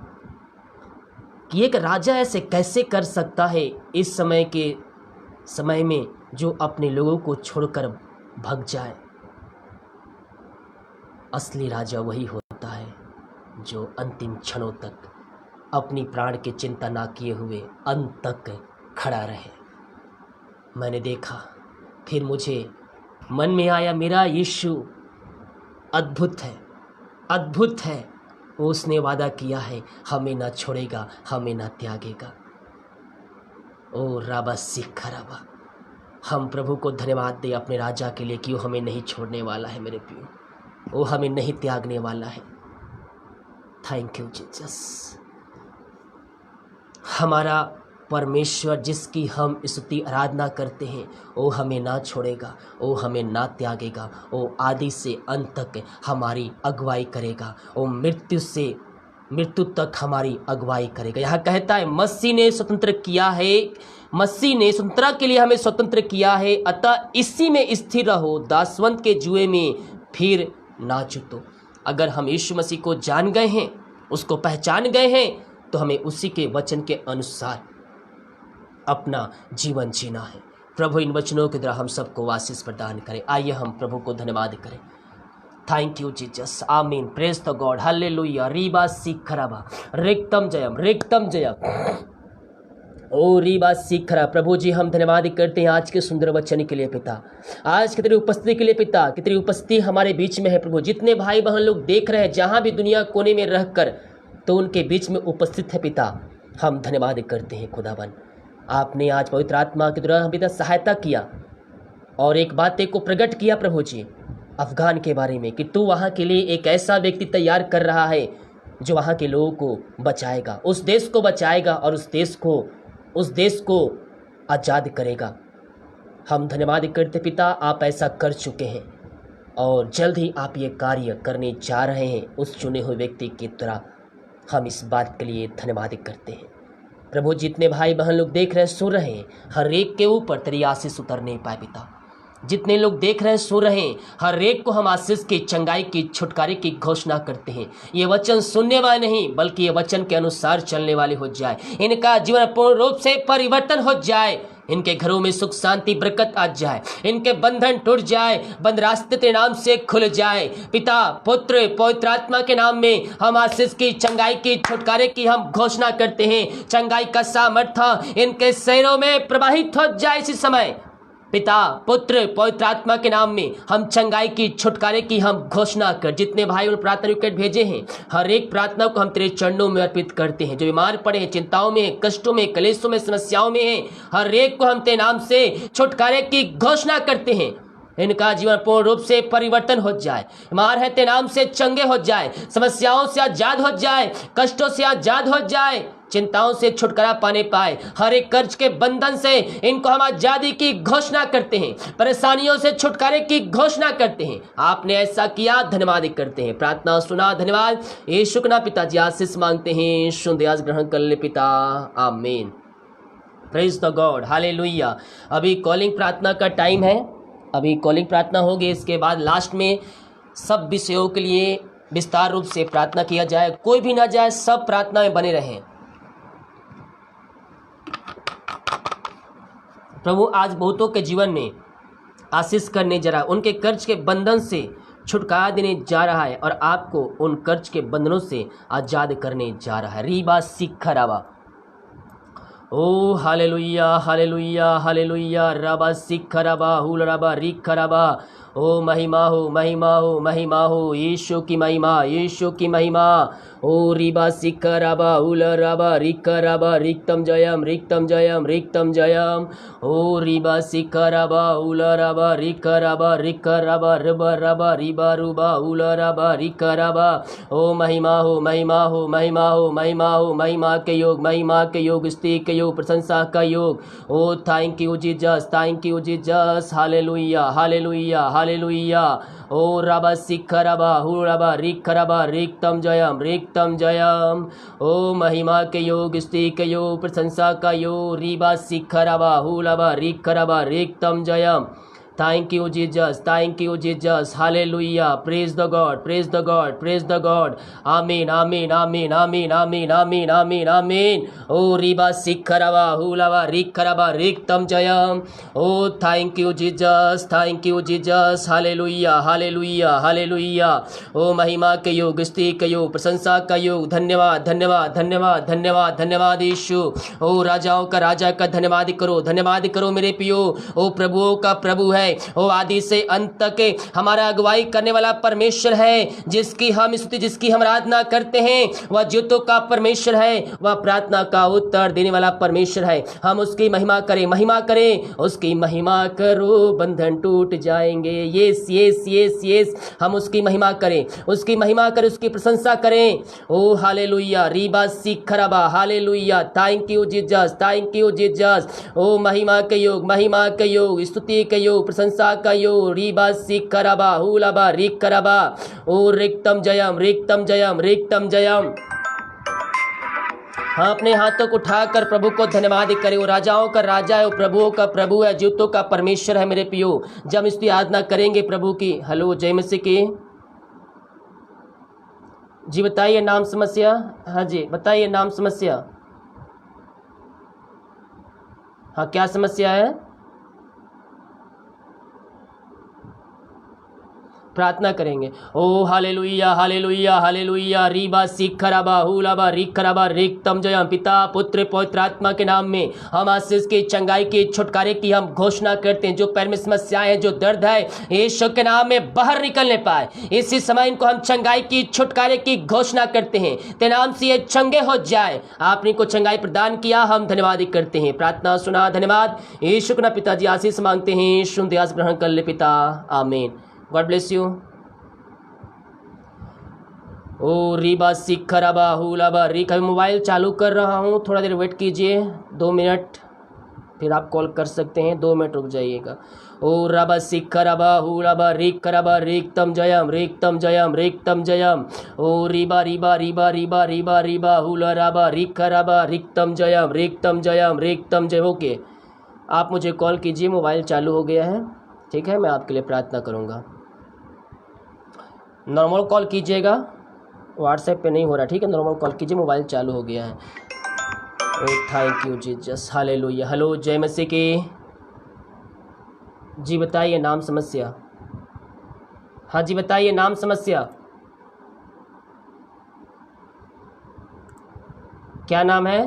कि एक राजा ऐसे कैसे कर सकता है इस समय में जो अपने लोगों को छोड़कर भाग जाए। असली राजा वही होता है जो अंतिम क्षणों तक अपनी प्राण की चिंता ना किए हुए अंत तक खड़ा रहे। मैंने देखा, फिर मुझे मन में आया, मेरा यीशु अद्भुत है। उसने वादा किया है, हमें ना छोड़ेगा, हमें ना त्यागेगा। ओ राबा सिखराबा, हम प्रभु को धन्यवाद दें अपने राजा के लिए कि वो हमें नहीं छोड़ने वाला है मेरे प्रियो, वो हमें नहीं त्यागने वाला है। Thank you Jesus. हमारा परमेश्वर जिसकी हम स्तुति आराधना करते हैं वो हमें ना छोड़ेगा, वो हमें ना त्यागेगा, वो आदि से अंत तक हमारी अगुवाई करेगा, वो मृत्यु से मृत्यु तक हमारी अगुवाई करेगा। यहाँ कहता है मसीह ने स्वतंत्रता के लिए हमें स्वतंत्र किया है, अतः इसी में स्थिर रहो, दासवंत के जुए में फिर ना चूतो। अगर हम यीशु मसीह को जान गए हैं, उसको पहचान गए हैं, तो हमें उसी के वचन के अनुसार अपना जीवन जीना है। प्रभु इन वचनों के द्वारा हम सबको आशीष प्रदान करें। आइए हम प्रभु को धन्यवाद करें। थैंक यू जीसस, आमीन, प्रेज द गॉड, हालेलुया, रीबा सिखराबा, रिक्तम जयम। ओ रीबा सिखरा। प्रभु जी हम धन्यवाद करते हैं आज के सुंदर वचन के लिए पिता, आज की तेरी उपस्थिति के लिए पिता, कि तेरी उपस्थिति हमारे बीच में है प्रभु। जितने भाई बहन लोग देख रहे हैं जहाँ भी दुनिया कोने में रहकर, तो उनके बीच में उपस्थित है पिता, हम धन्यवाद करते हैं खुदावन। आपने आज पवित्र आत्मा के द्वारा पिता सहायता किया और एक बात को प्रकट किया प्रभु जी अफगान के बारे में, कि तू वहाँ के लिए एक ऐसा व्यक्ति तैयार कर रहा है जो वहाँ के लोगों को बचाएगा, उस देश को बचाएगा और उस देश को आज़ाद करेगा। हम धन्यवाद करते पिता, आप ऐसा कर चुके हैं और जल्द ही आप ये कार्य करने जा रहे हैं उस चुने हुए व्यक्ति की तरह। हम इस बात के लिए धन्यवाद करते हैं प्रभु। जितने भाई बहन लोग देख रहे हैं, सुन रहे हैं, हर एक के ऊपर तेरी आशीष उतर नहीं पाए पिता। जितने लोग देख रहे हैं, सुन रहे हैं, हर एक को हम आशीष की, चंगाई की, छुटकारे की घोषणा करते हैं। ये वचन सुनने वाले नहीं बल्कि ये वचन के अनुसार चलने वाले हो जाए, इनका जीवन पूर्ण रूप से परिवर्तन हो जाए, इनके घरों में सुख शांति बरकत आ जाए, इनके बंधन टूट जाए, बंद रास्ते तेरे नाम से खुल जाए। पिता पुत्र पवित्र आत्मा के नाम में हम आशीष की, चंगाई की, छुटकारे की हम घोषणा करते हैं। चंगाई का सामर्थ्य इनके शरीरों में प्रवाहित हो जाए इसी समय। पिता पुत्र पवित्र आत्मा के नाम में हम चंगाई की, छुटकारे की हम घोषणा कर, जितने भाई प्रार्थना रिक्वेस्ट भेजे हैं, हर एक प्रार्थना को हम तेरे चरणों में अर्पित करते हैं। जो बीमार पड़े हैं, चिंताओं में, कष्टों में, कलेशों में, समस्याओं में हैं, हर एक को हम तेरे नाम से छुटकारे की घोषणा करते हैं। इनका जीवन पूर्ण रूप से परिवर्तन हो जाए, बीमार है तेरे नाम से चंगे हो जाए, समस्याओं से आजाद हो जाए, कष्टों से आजाद हो जाए, चिंताओं से छुटकारा पाने पाए, हर एक कर्ज के बंधन से इनको हम आजादी की घोषणा करते हैं, परेशानियों से छुटकारे की घोषणा करते हैं। आपने ऐसा किया, धन्यवाद करते हैं। प्रार्थना सुना, धन्यवाद। यीशु के नाम पिताजी आशीष मांगते हैं, शुद्ध ग्रहण कर ले पिता, आमीन। Praise the God, hallelujah. अभी कॉलिंग प्रार्थना का टाइम है, अभी कॉलिंग प्रार्थना होगी, इसके बाद लास्ट में सब विषयों के लिए विस्तार रूप से प्रार्थना किया जाए। कोई भी ना जाए, सब प्रार्थना में बने रहें। प्रभु आज बहुतों के जीवन में आशीष करने जा रहा है, उनके कर्ज के बंधन से छुटकारा देने जा रहा है और आपको उन कर्ज के बंधनों से आजाद करने जा रहा है। रीबा सिखराबा, ओ हालेलुया हालेलुया हालेलुया, रबा सिखराबा हुलराबा रिखराबा। ओ महिमा हो, महिमा हो, महिमा हो, यीशु की महिमा, यीशु की महिमा। ओ रिबा सिकरबा उलरबा रिकरबा रिक्तम जयम रिक्तम जयम रिक्तम जयम। ओ रिबा सिकरबा उलरबा रिकरबा रिकरबा रबा रबा रिबा रुबा उलरबा रिकरबा। ओ महिमा हो महिमा हो महिमा हो महिमा हो, महिमा के योग, महिमा के योग, स्तुति के योग, प्रशंसा का योग। ओ thank you Jesus, thank you Jesus, hallelujah hallelujah hallelujah. ओ रबा सिखरबा हुरबा रिखरबा रिक्तम जयम रिक्तम जयम। ओ महिमा के योग, स्तुति के योग, प्रशंसा का योग, रिबा सिखरबा हुरबा रिखरबा रिक्तम जयम। Thank you Jesus, thank you Jesus, hallelujah, praise the God, praise the God, praise the God. आमीन आमीन आमीन आमीन आमीन आमीन आमीन आमीन। ओ रिबा सिखरबा हुलबा रिखरबा रिक्तम जयम। ओ thank you Jesus, thank you Jesus, hallelujah hallelujah hallelujah. ओ महिमा के योग, स्तुति के योग, प्रशंसा का योग, धन्यवाद धन्यवाद धन्यवाद धन्यवाद धन्यवाद यीशु। ओ राजाओं का राजा का धन्यवाद करो मेरे पियो। ओ प्रभुओं का प्रभु है, वो आदि से अंत तक हमारा अगुवाई करने वाला परमेश्वर है, जिसकी हम स्तुति, जिसकी हम आराधना करते हैं। वह ज्योतों का परमेश्वर है, वह प्रार्थना का उत्तर देने वाला परमेश्वर है। हम उसकी महिमा करें, महिमा करें, उसकी महिमा करो, बंधन टूट जाएंगे। यस यस यस यस, हम उसकी महिमा करें, उसकी महिमा करें, उसकी प्रशंसा करें। ओ हालेलुया, रीबा सिखरबा, hallelujah, thank you Jesus, thank you Jesus. ओ महिमा के योग, महिमा के योग, स्तुति के योग, प्रशंसा का योग, रीबा सिखरबा हुलबा रिखरबा। ओ रिक्तम जयम रिक्तम जयम रिक्तम जयम। हाँ, अपने हाथों को उठाकर प्रभु को धन्यवाद करें। वो राजाओं का राजा है, वो प्रभुओं का प्रभु है, ज्योतों का परमेश्वर है मेरे पियो। जब इसकी आराधना करेंगे प्रभु की। हेलो, जय मसीह की जी। बताइए नाम समस्या। हाँ जी, बताइए नाम समस्या। हाँ, क्या समस्या है? प्रार्थना करेंगे। ओ हालेलुया हालेलुया हालेलुया, रीबा सिखरबा हुलबा रिखरबा रिक्तम जयम। पिता पुत्र पवित्र आत्मा के नाम में हम आशीष की, चंगाई की, छुटकारे की हम घोषणा करते हैं। जो पैर में समस्याएं हैं, जो दर्द है, यीशु के नाम में बाहर निकलने पाए। इसी समय इनको हम चंगाई की, छुटकारे की घोषणा करते हैं। तेरे नाम से ये चंगे हो जाए। आपने को चंगाई प्रदान किया, हम धन्यवाद करते हैं। प्रार्थना सुना, धन्यवाद यीशु के नाम। पिताजी आशीष मांगते हैं, सुन दयास ग्रहण कर ले पिता, आमीन। God bless you. ओ रीबा सिखरबा हुलबा रिख। अभी मोबाइल चालू कर रहा हूँ, थोड़ा देर वेट कीजिए, 2 मिनट, फिर आप कॉल कर सकते हैं। 2 मिनट रुक जाइएगा। ओ रबा सिखरबा हुलबा रिखरबा रिक्तम जयम रिक्तम जयम रिक्तम जयम। ओ रीबा रीबा रीबा रीबा रीबा रीबा हुलरबा रिखरबा रिक्तम जयम रिक्तम जयम रिक्तम जय। ओके, आप मुझे कॉल कीजिए, मोबाइल चालू हो गया है, ठीक है। मैं आपके लिए प्रार्थना करूँगा। नॉर्मल कॉल कीजिएगा, व्हाट्सएप पे नहीं हो रहा, ठीक है। नॉर्मल कॉल कीजिए, मोबाइल चालू हो गया है। ओ thank you Jesus, hallelujah. Hello, जय मसीह की जी। बताइए नाम समस्या। हाँ जी, बताइए नाम समस्या। क्या नाम है?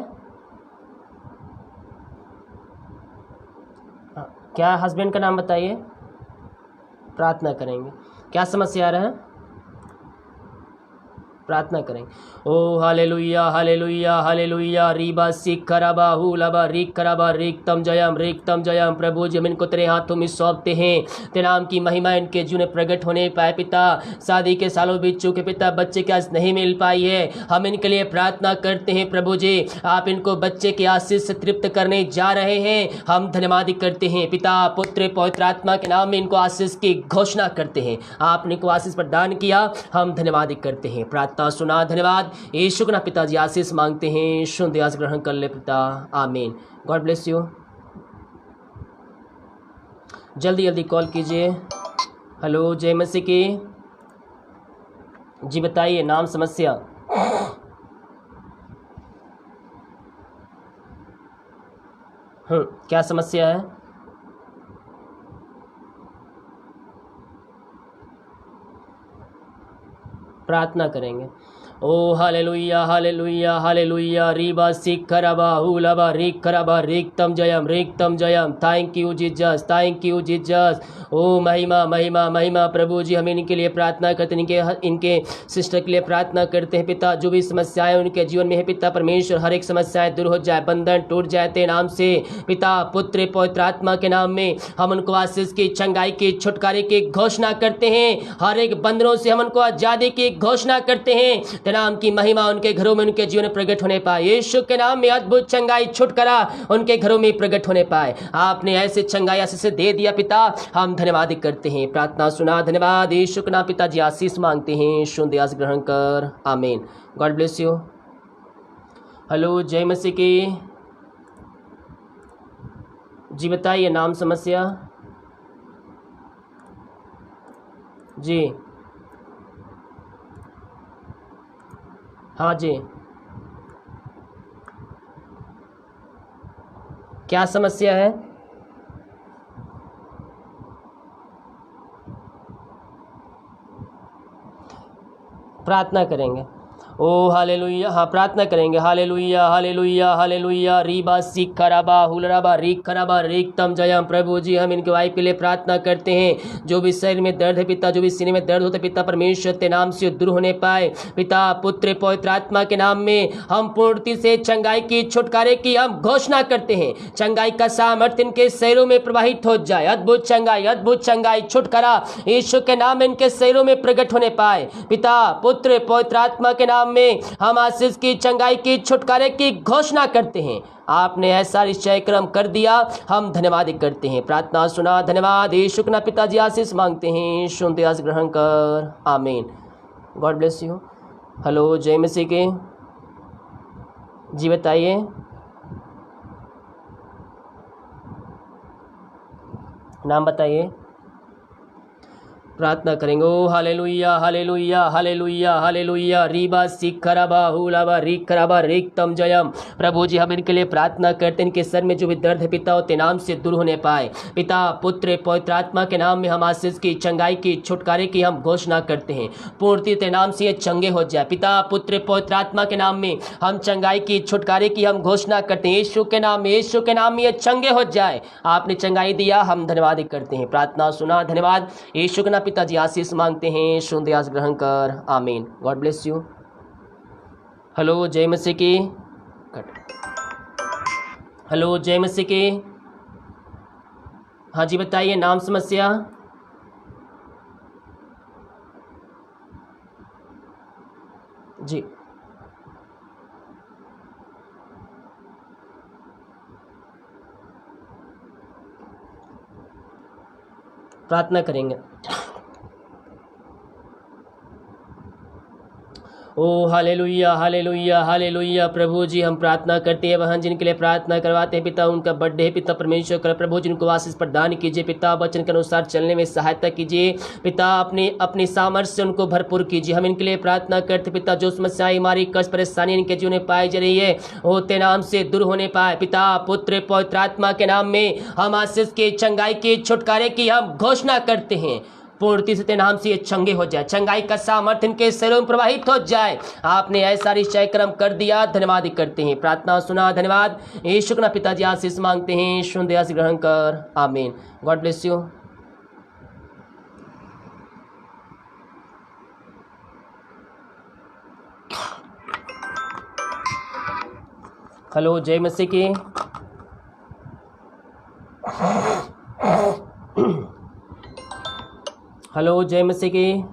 क्या हस्बैंड का नाम बताइए, प्रार्थना करेंगे। क्या समस्या आ रहा है? प्रार्थना करें। ओ हालेलुया हालेलुया हालेलुया, रीबा सिखरबा हुलबा रिखरबा रिक्तम जयम रिक्तम जयम। प्रभु जी, हम इनको तेरे हाथों में सौंपते हैं। तेरे नाम की महिमा इनके जीवन में प्रकट होने पाए पिता। शादी के सालों बीत चुके पिता, बच्चे की आज नहीं मिल पाई है, हम इनके लिए प्रार्थना करते हैं। प्रभु जी, आप इनको बच्चे के आशीष से तृप्त करने जा रहे हैं। हम धन्यवाद करते हैं पिता पुत्र पवित्र आत्मा के नाम में इनको आशीष की घोषणा करते हैं। आपने को आशीष प्रदान किया, हम धन्यवाद करते हैं। प्रार्थना सुना, धन्यवाद यीशु के नाम। पिताजी आशीष मांगते हैं, शुद्ध आशीष ग्रहण कर ले पिता, आमीन। God bless you. जल्दी जल्दी कॉल कीजिए। हेलो, जय मसीह की जी। बताइए नाम समस्या। क्या समस्या है? प्रार्थना करेंगे। ओ हालेलुया हालेलुया हालेलुया रीबा सिखरबा हुलबा रिखरबा रिक्तम जयम। Thank you Jesus, thank you Jesus. ओ महिमा महिमा महिमा प्रभु जी, हम इनके लिए प्रार्थना करते हैं, इनके सिस्टर के लिए प्रार्थना करते हैं पिता। जो भी समस्याएं उनके जीवन में है पिता परमेश्वर, हर एक समस्याएं दूर हो जाए, बंधन टूट जाए तेरे नाम से पिता। पुत्र पवित्र आत्मा के नाम में हम उनको आशीष की, चंगाई की, छुटकारे की घोषणा करते हैं। हर एक बंधनों से हम उनको आजादी की घोषणा करते हैं। तेरे नाम की महिमा उनके घरों में, उनके जीवन में प्रकट होने पाए। यीशु के नाम में अद्भुत चंगाई छुटकारा उनके घरों में प्रकट होने पाए। आपने ऐसे चंगाई आशीष दे दिया पिता, हम धन्यवाद करते हैं। प्रार्थना सुना, धन्यवाद। यीशु के नाम पिताजी आशीष मांगते हैं, शुद्ध आशीष ग्रहण कर, आमीन। God bless you. हेलो, जय मसीह की। जी बताइए नाम, समस्या। जी हाँ जी, क्या समस्या है? प्रार्थना करेंगे। ओ हालेलुया, हाँ प्रार्थना करेंगे। हालेलुया हालेलुया हालेलुया रीबा सिखरबा हुलरबा रिखरबा रिक्तम जयम। प्रभु जी, हम इनके वाइफ के लिए प्रार्थना करते हैं। जो भी शरीर में दर्द है पिता, जो भी सीने में दर्द होता है पिता परमेश्वर के नाम से दूर होने पाए पिता। पुत्र पवित्र आत्मा के नाम में हम पूर्णति से चंगाई की, छुटकारे की हम घोषणा करते हैं। चंगाई का सामर्थ्य इनके शरीरों में प्रवाहित हो जाए। अद्भुत चंगाई छुटकारा यीशु के नाम में इनके शरीरों में प्रकट होने पाए पिता। पुत्र पवित्र आत्मा के नाम में हम आशीष की, चंगाई की, छुटकारे की घोषणा करते हैं। आपने ऐसा निश्चय क्रम कर दिया, हम धन्यवाद करते हैं। प्रार्थना सुना, धन्यवाद। यीशु के नाम पिताजी आशीष मांगते हैं, शुद्ध आशीष ग्रहण कर, आमीन। God bless you. हेलो, जय मसीह के। जी बताइए। नाम बताइए, प्रार्थना करेंगे। ओ हालेलुया हालेलुया हालेलुया हालेलुया रीबा सिखरबा हुलबा रिखरबा रिक्तम जयम। प्रभु जी, हम इनके लिए प्रार्थना करते हैं, इनके सर में जो भी दर्द है पिता वो तेरे नाम से दूर होने पाए पिता। पुत्र पवित्र आत्मा के नाम में हम आशीष की, चंगाई की, छुटकारे की हम घोषणा करते हैं। पूर्ति तेरे नाम से ये चंगे हो जाए पिता। पुत्र पवित्र आत्मा के नाम में हम चंगाई की, छुटकारे की हम घोषणा करते हैं। यीशु के नाम में, यीशु के नाम में ये चंगे हो जाए। आपने चंगाई दिया, हम धन्यवाद करते हैं। प्रार्थना सुना, धन्यवाद। यीशु के नाम पिताजी आशीष मांगते हैं, शुद्ध आशीष ग्रहण कर, आमीन। God bless you. हेलो, जय मसीह की। हेलो, जय मसीह की। हाँ जी बताइए नाम, समस्या। जी प्रार्थना करेंगे। ओ हालेलुया हालेलुया हालेलुया। प्रभु जी, हम प्रार्थना करते हैं वहाँ जिनके लिए प्रार्थना करवाते हैं पिता, उनका बर्थडे है पिता परमेश्वर कर। प्रभु जी, उनको आशीष प्रदान कीजिए पिता। वचन के अनुसार चलने में सहायता कीजिए पिता। अपनी सामर्थ्य से उनको भरपूर कीजिए। हम इनके लिए प्रार्थना करते पिता, जो समस्याएं, हमारी कष्ट, परेशानी इनके जीवन में पाई जा रही है वो तेरे नाम से दूर होने पाए पिता। पुत्र पवित्र आत्मा के नाम में हम आशीष की, चंगाई की, छुटकारे की हम घोषणा करते हैं। पूर्ति से तेरे नाम से ये चंगे हो जाए, चंगाई का सामर्थ्य इनके शरीरों में प्रवाहित हो जाए। आपने ऐसा निश्चय क्रम कर दिया, धन्यवाद करते हैं। प्रार्थना सुना, धन्यवाद। यीशु के नाम पिताजी आशीष मांगते हैं, शुद्ध आशीष ग्रहण कर, आमीन। God bless you. हेलो, जय मसीह की। हेलो, जय मसीह की।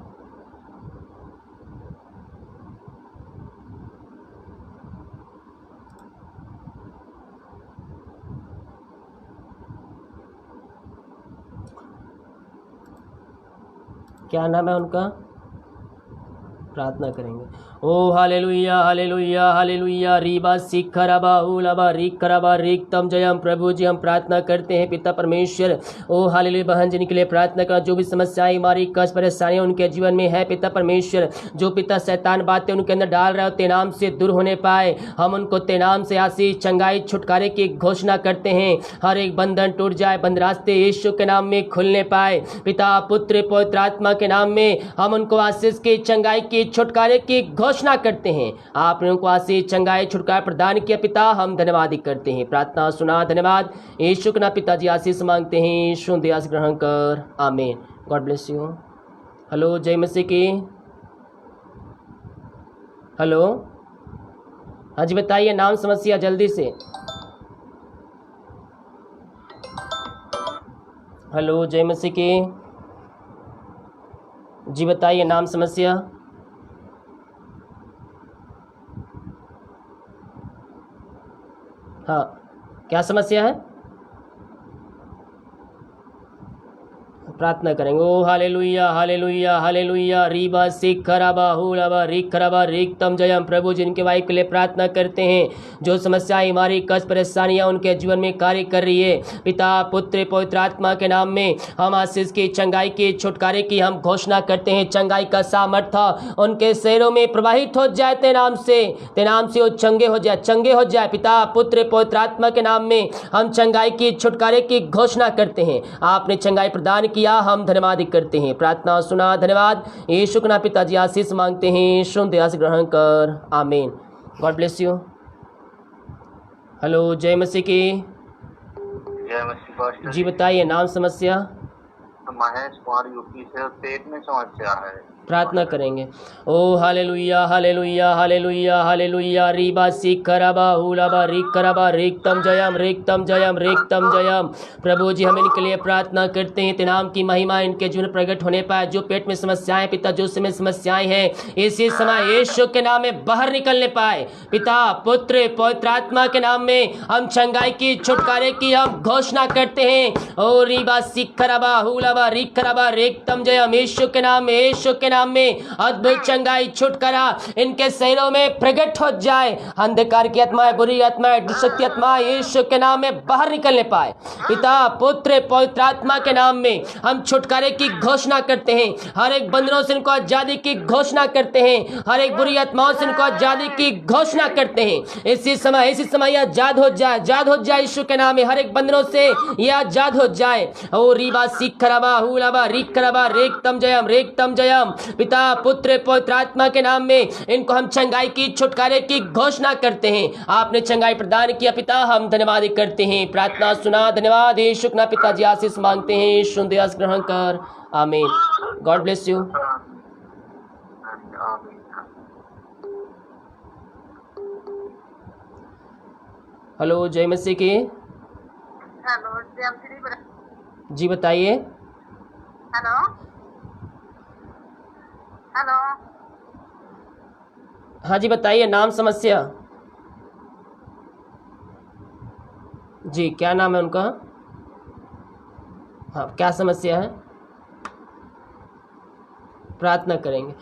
क्या नाम है उनका? प्रार्थना करेंगे। ओ हालेलुया हालेलुया हालेलुया रीबा सिखरबा हुलबा रिखरबा रिक्तम जयम। प्रभु जी, हम प्रार्थना करते हैं पिता परमेश्वर। ओ हालेलुया, बहन जिनके लिए प्रार्थना कर, जो भी समस्याएं, हमारी कष्ट, परेशानियां उनके जीवन में है पिता परमेश्वर, जो पिता शैतान बातें उनके अंदर डाल रहे हो तेरे नाम से दूर होने पाए। हम उनको तेरे नाम से आशीष, चंगाई, छुटकारे की घोषणा करते हैं। हर एक बंधन टूट जाए, बंद रास्ते यीशु के नाम में खुलने पाए पिता। पुत्र पवित्र आत्मा के नाम में हम उनको आशीष की, चंगाई की, छुटकारे की घोषणा करते हैं। आपने उनको आशीष, चंगाई, छुटकारा प्रदान किया पिता, हम धन्यवाद करते हैं। प्रार्थना सुना, धन्यवाद। यीशु के नाम पिताजी आशीष मांगते हैं, यीशु दया से ग्रहण कर, आमीन। God bless you. हेलो, जय मसीह की। हेलो, हाँ जी बताइए, नाम समस्या जल्दी से। हेलो, जय मसीह की। जी बताइए, नाम समस्या। हाँ, क्या समस्या है? प्रार्थना करेंगे। ओ हालेलुया, हालेलुया, हालेलुया। रीबा सिखराबा हुलाबा रिखराबा रिक्तम जयम। प्रभु जिनके वाइफ के लिए प्रार्थना करते हैं, जो समस्याएं, हमारी कष्ट, परेशानियां उनके जीवन में कार्य कर रही है, पिता, पुत्र, पवित्र आत्मा के नाम में हम आशीष की, चंगाई की, छुटकारे की हम घोषणा करते हैं। चंगाई का सामर्थ्य उनके शरीरों में प्रवाहित हो जाए, ते नाम से वो चंगे हो जाए, चंगे हो जाए। पिता, पुत्र, पवित्र आत्मा के नाम में हम चंगाई की, छुटकारे की घोषणा करते हैं। आपने चंगाई प्रदान किया, हम धन्यवाद करते हैं। प्रार्थना सुना, धन्यवाद। यीशु के नाम पिताजी आशीष मांगते हैं, यीशु दया से ग्रहण कर, आमीन। God bless you. हेलो, जय मसीह की। जय मसीह पास्टर जी बताइए, नाम समस्या। महेश कुमार यूपी से, पेट में समस्या है। प्रार्थना करेंगे। ओ हालेलुया, हालेलुया, हालेलुया, हालेलुया। रीबा सिखराबा हुलाबा रिखराबा रिक्तम जयम, रिक्तम जयम, रिक्तम जयम। प्रभु जी हम इनके लिए प्रार्थना करते हैं, तेरे नाम की महिमा इनके जीवन प्रकट होने पाए। जो पेट में समस्याएं पिता, जो समय समस्याएं हैं, इसी समय यीशु के नाम में बाहर निकलने पाए। पिता, पुत्र, पवित्र आत्मा के नाम में हम चंगाई की, छुटकारे की हम घोषणा करते हैं। ओ रीबा सिखराबा हुलाबा रिखराबा रिक्तम जयम। यीशु के नाम में, यीशु के नाम में अद्भुत चंगाई, छुटकारा इनके शरीरों में प्रकट हो जाए। अंधकार की आत्माएं, बुरी आत्माएं, दुष्ट आत्माएं यीशु के नाम में बाहर निकलने पाए। पिता, पुत्र, पवित्र आत्मा के नाम में हम छुटकारे की घोषणा करते हैं। हर एक बंधनों से इनको आजादी की घोषणा करते हैं। हर एक बुरी आत्माओं से इनको आजादी की घोषणा करते हैं। इसी समय यह आजाद हो जाए, आजाद हो जाए यीशु के नाम में। हर एक बंधनों से यह आजाद हो जाए। ओ रीबा सिखराबा हुलाबा रिखराबा रेक्तम जयम, रेक्तम जयम। पिता, पुत्र, पवित्र आत्मा के नाम में इनको हम चंगाई की, छुटकारे की घोषणा करते हैं। आपने चंगाई प्रदान किया पिता, हम धन्यवाद करते हैं। प्रार्थना सुना, धन्यवाद। यीशु के नाम पिताजी आशीष मांगते हैं, यीशु दया से ग्रहण कर, आमीन। God bless you. हेलो, जय मसीह की। हेलो, जी बताइए। हेलो, हेलो, हाँ जी बताइए, नाम समस्या। जी, क्या नाम है उनका? हाँ, क्या समस्या है? प्रार्थना करेंगे।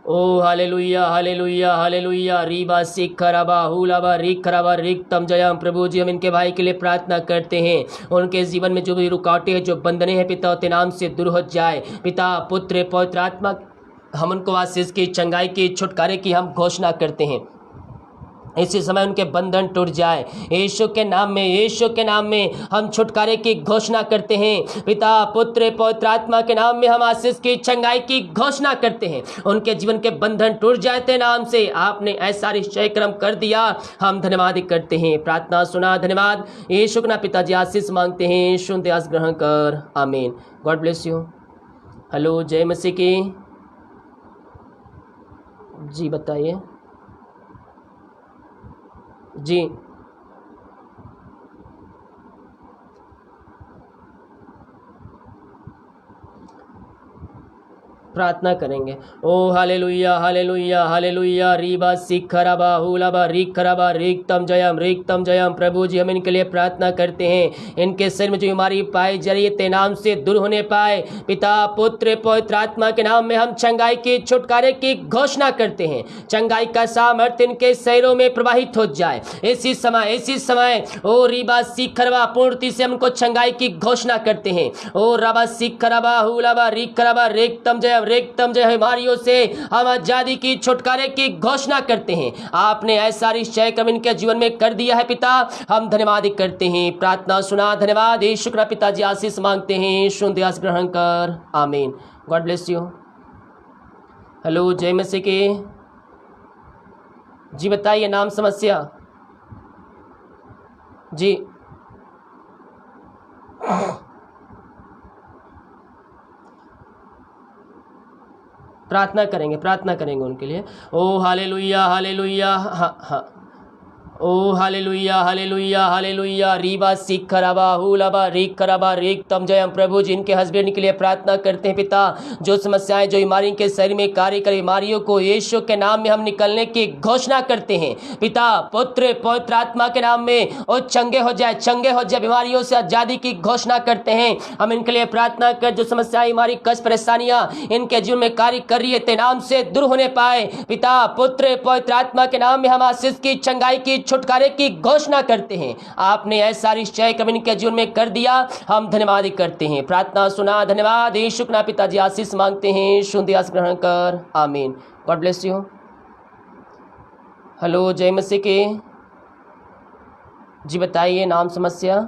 ओ हालेलुया, हालेलुया, हालेलुया। रीबा सिखराबा हुलाबा रिखराबा रिक्तम जयम। प्रभु जी हम इनके भाई के लिए प्रार्थना करते हैं। उनके जीवन में जो भी रुकावटें हैं, जो बंधने हैं पिता, तेरे नाम से दूर हो जाए। पिता, पुत्र, पवित्र आत्मा हम उनको आशीष की, चंगाई की, छुटकारे की हम घोषणा करते हैं। इसी समय उनके बंधन टूट जाए यीशु के नाम में, यीशु के नाम में हम छुटकारे की घोषणा करते हैं। पिता, पुत्र, पवित्र आत्मा के नाम में हम आशीष की, चंगाई की घोषणा करते हैं। उनके जीवन के बंधन टूट जाए तेरे नाम से। आपने ऐसा निश्चय क्रम कर दिया, हम धन्यवाद करते हैं। प्रार्थना सुना, धन्यवाद। यीशु के नाम पिताजी आशीष मांगते हैं, यीशु दया से ग्रहण कर, आमीन। God bless you. हेलो, जय मसीह की। जी बताइए। जी प्रार्थना करेंगे। ओ हालेलुया, हालेलुया, हालेलुया। रीबा सिखराबा हुलाबा रिखराबा रिक्तम जयम, रिक्तम जयम। प्रभु जी हम इनके लिए प्रार्थना करते हैं। इनके शरीर में जो बीमारी पाई जा रही है तेरे नाम से दूर होने पाए। पिता, पुत्र, पवित्र आत्मा के नाम में हम चंगाई की, छुटकारे की घोषणा करते हैं। चंगाई का सामर्थ्य इनके शरीरों में प्रवाहित हो जाए इसी समय, इसी समय। ओ रीबा सिखराबा, पूर्णति से हमको चंगाई की घोषणा करते हैं। ओ रबा सिखराबा हुलाबा रिखराबा रिक्तम जयम, रिक्तम जय। बीमारियों से हम आजादी की, छुटकारे की घोषणा करते हैं। आपने ऐसा निश्चय क्रम इनके जीवन में कर दिया है पिता, हम धन्यवाद करते हैं। प्रार्थना सुना, धन्यवाद। यीशु के पिताजी आशीष मांगते हैं, यीशु दया से ग्रहण कर, आमीन। God bless you. हेलो, जय मसीह की। जी बताइए नाम समस्या। जी प्रार्थना करेंगे उनके लिए। ओ हालेलुया हालेलुया। हाँ हाँ। ओ हालेलुया हालेलुया हालेलुया। रीबा सिखराबा हुलाबा रिखराबा रिक्तम जयम। प्रभु जी इनके हस्बैंड के लिए प्रार्थना करते हैं पिता, जो समस्याएं जो बीमारी के शरीर में कार्य कर बीमारियों को यीशु के नाम में हम निकलने की घोषणा करते हैं पिता। पुत्र पवित्र आत्मा के नाम में ओ चंगे हो जाए बीमारियों से आजादी की घोषणा करते हैं हम इनके लिए प्रार्थना कर। जो समस्याएं बीमारी कष्ट परेशानियां इनके जीवन में कार्य कर रही है ते नाम से दूर होने पाए पिता। पुत्र पवित्र आत्मा के नाम में हम आशीष की चंगाई की छुटकारे की घोषणा करते हैं। आपने ऐसा निश्चय कभी इनके जीवन में कर दिया, हम धन्यवाद करते हैं। प्रार्थना सुना, धन्यवाद यीशु के नाम पिताजी आशीष मांगते हैं, शुद्ध आशीष ग्रहण कर, आमीन। God bless you. हेलो जय मसीह के। जी बताइए नाम समस्या।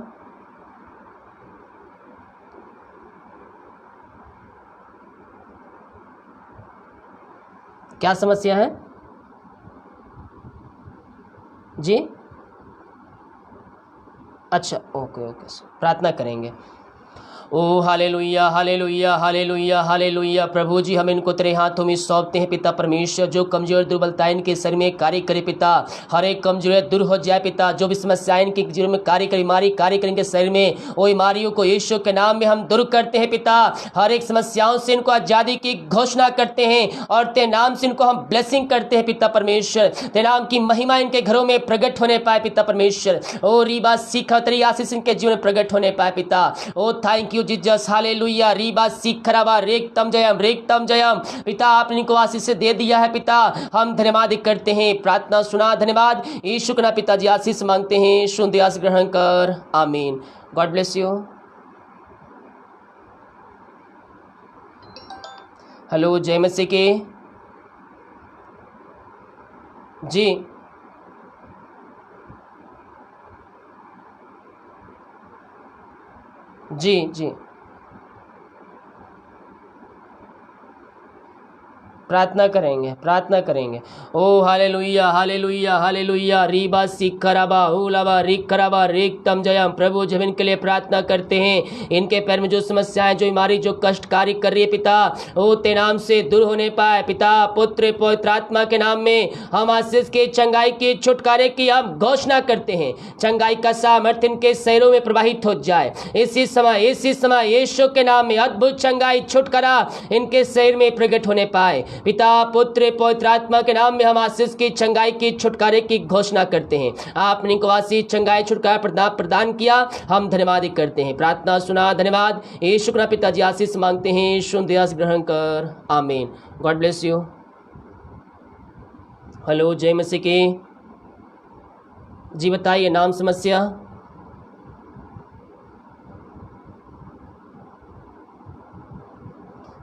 क्या समस्या है जी? अच्छा ओके, प्रार्थना करेंगे। ओ हालेलुया हालेलुया हालेलुया हालेलुया। प्रभु जी हम इनको तेरे हाथों में सौंपते हैं पिता परमेश्वर। जो कमजोर दुर्बलता इनके शरीर में कार्य करे पिता, हर एक कमजोरी दूर हो जाए पिता। जो भी समस्याएं इनके जीवन में कार्य करे, बीमारी कार्य करेंगे शरीर में, वो बीमारियों को यीशु के नाम में हम दूर करते हैं पिता। हर एक समस्याओं से इनको आजादी की घोषणा करते हैं और तेरे नाम से इनको हम ब्लेसिंग करते हैं पिता परमेश्वर। तेरे नाम की महिमा इनके घरों में प्रकट होने पाए पिता परमेश्वर। ओ रीबा सीखा तेरी आशीष इनके जीवन में प्रकट होने पाए पिता। ओ थैंक यू जीसस हालेलुया। रीबा सीखराबा रेक्तम जयम पिता। आपने इनको आशीष से दे दिया है पिता, हम धन्यवाद करते हैं। प्रार्थना सुना, धन्यवाद यीशु के नाम पिताजी आशीष मांगते हैं, शुद्ध आशीष ग्रहण कर, आमीन। God bless you. हेलो जय मसीह के। जी जी जी प्रार्थना करेंगे। ओ हालेलुया हालेलुया हालेलुया। रीबा सिखराबा हुलाबा रिखराबा रिक्तम जयम। प्रभु जब इनके लिए प्रार्थना करते हैं, इनके पैर में जो समस्याएं जो बीमारी जो कष्ट कार्य कर रही है पिता, ओ ते नाम से दूर होने पाए पिता। पुत्र पवित्र आत्मा के नाम में हम आशीष की चंगाई की छुटकारे की हम घोषणा करते हैं। चंगाई का सामर्थ्य इनके शरीरों में प्रवाहित हो जाए इसी समय यीशु के नाम में अद्भुत चंगाई छुटकारा इनके शरीर में प्रकट होने पाए पिता। पुत्र पवित्र आत्मा के नाम में हम आशीष की चंगाई की छुटकारे की घोषणा करते हैं। आपने इनको आशीष चंगाई छुटकारा प्रदान किया, हम धन्यवाद करते हैं। प्रार्थना सुना, धन्यवाद यीशु के नाम पिताजी आशीष मांगते हैं, शुद्ध आशीष ग्रहण कर, आमीन। God bless you. हेलो जय मसीह की। जी बताइए नाम समस्या।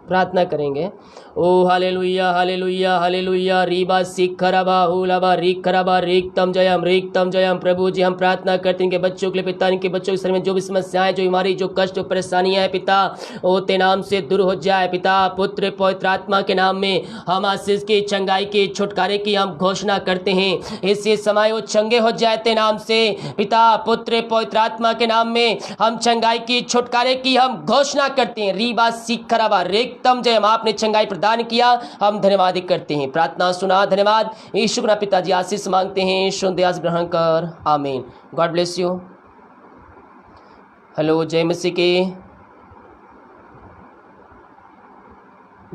प्रार्थना करेंगे। ओ हालेलुया हालेलुया हालेलुया। रीबा सिखराबा हुलाबा रिखराबा रिक्तम जयम। प्रभु जी हम प्रार्थना करते हैं इनके बच्चों के लिए पिता। इनके बच्चों के शरीर में जो भी समस्याएं जो बीमारी जो कष्ट जो परेशानियां हैं पिता, ओ ते नाम से दूर हो जाए पिता। पुत्र पवित्र आत्मा के नाम में हम आशीष की चंगाई की छुटकारे की हम घोषणा करते हैं। इसी समय वो चंगे हो जाए ते नाम से पिता। पुत्र पवित्र आत्मा के नाम में हम चंगाई की छुटकारे की हम घोषणा करते हैं। रीबा सिखराबा रिक्तम जयम। आपने चंगाई प्रदान किया, हम धन्यवाद करते हैं। प्रार्थना सुना, धन्यवाद यीशु के नाम पिताजी आशीष मांगते हैं, शुद्ध आशीष ग्रहण कर, आमीन। God bless you. हेलो जय मसीह के।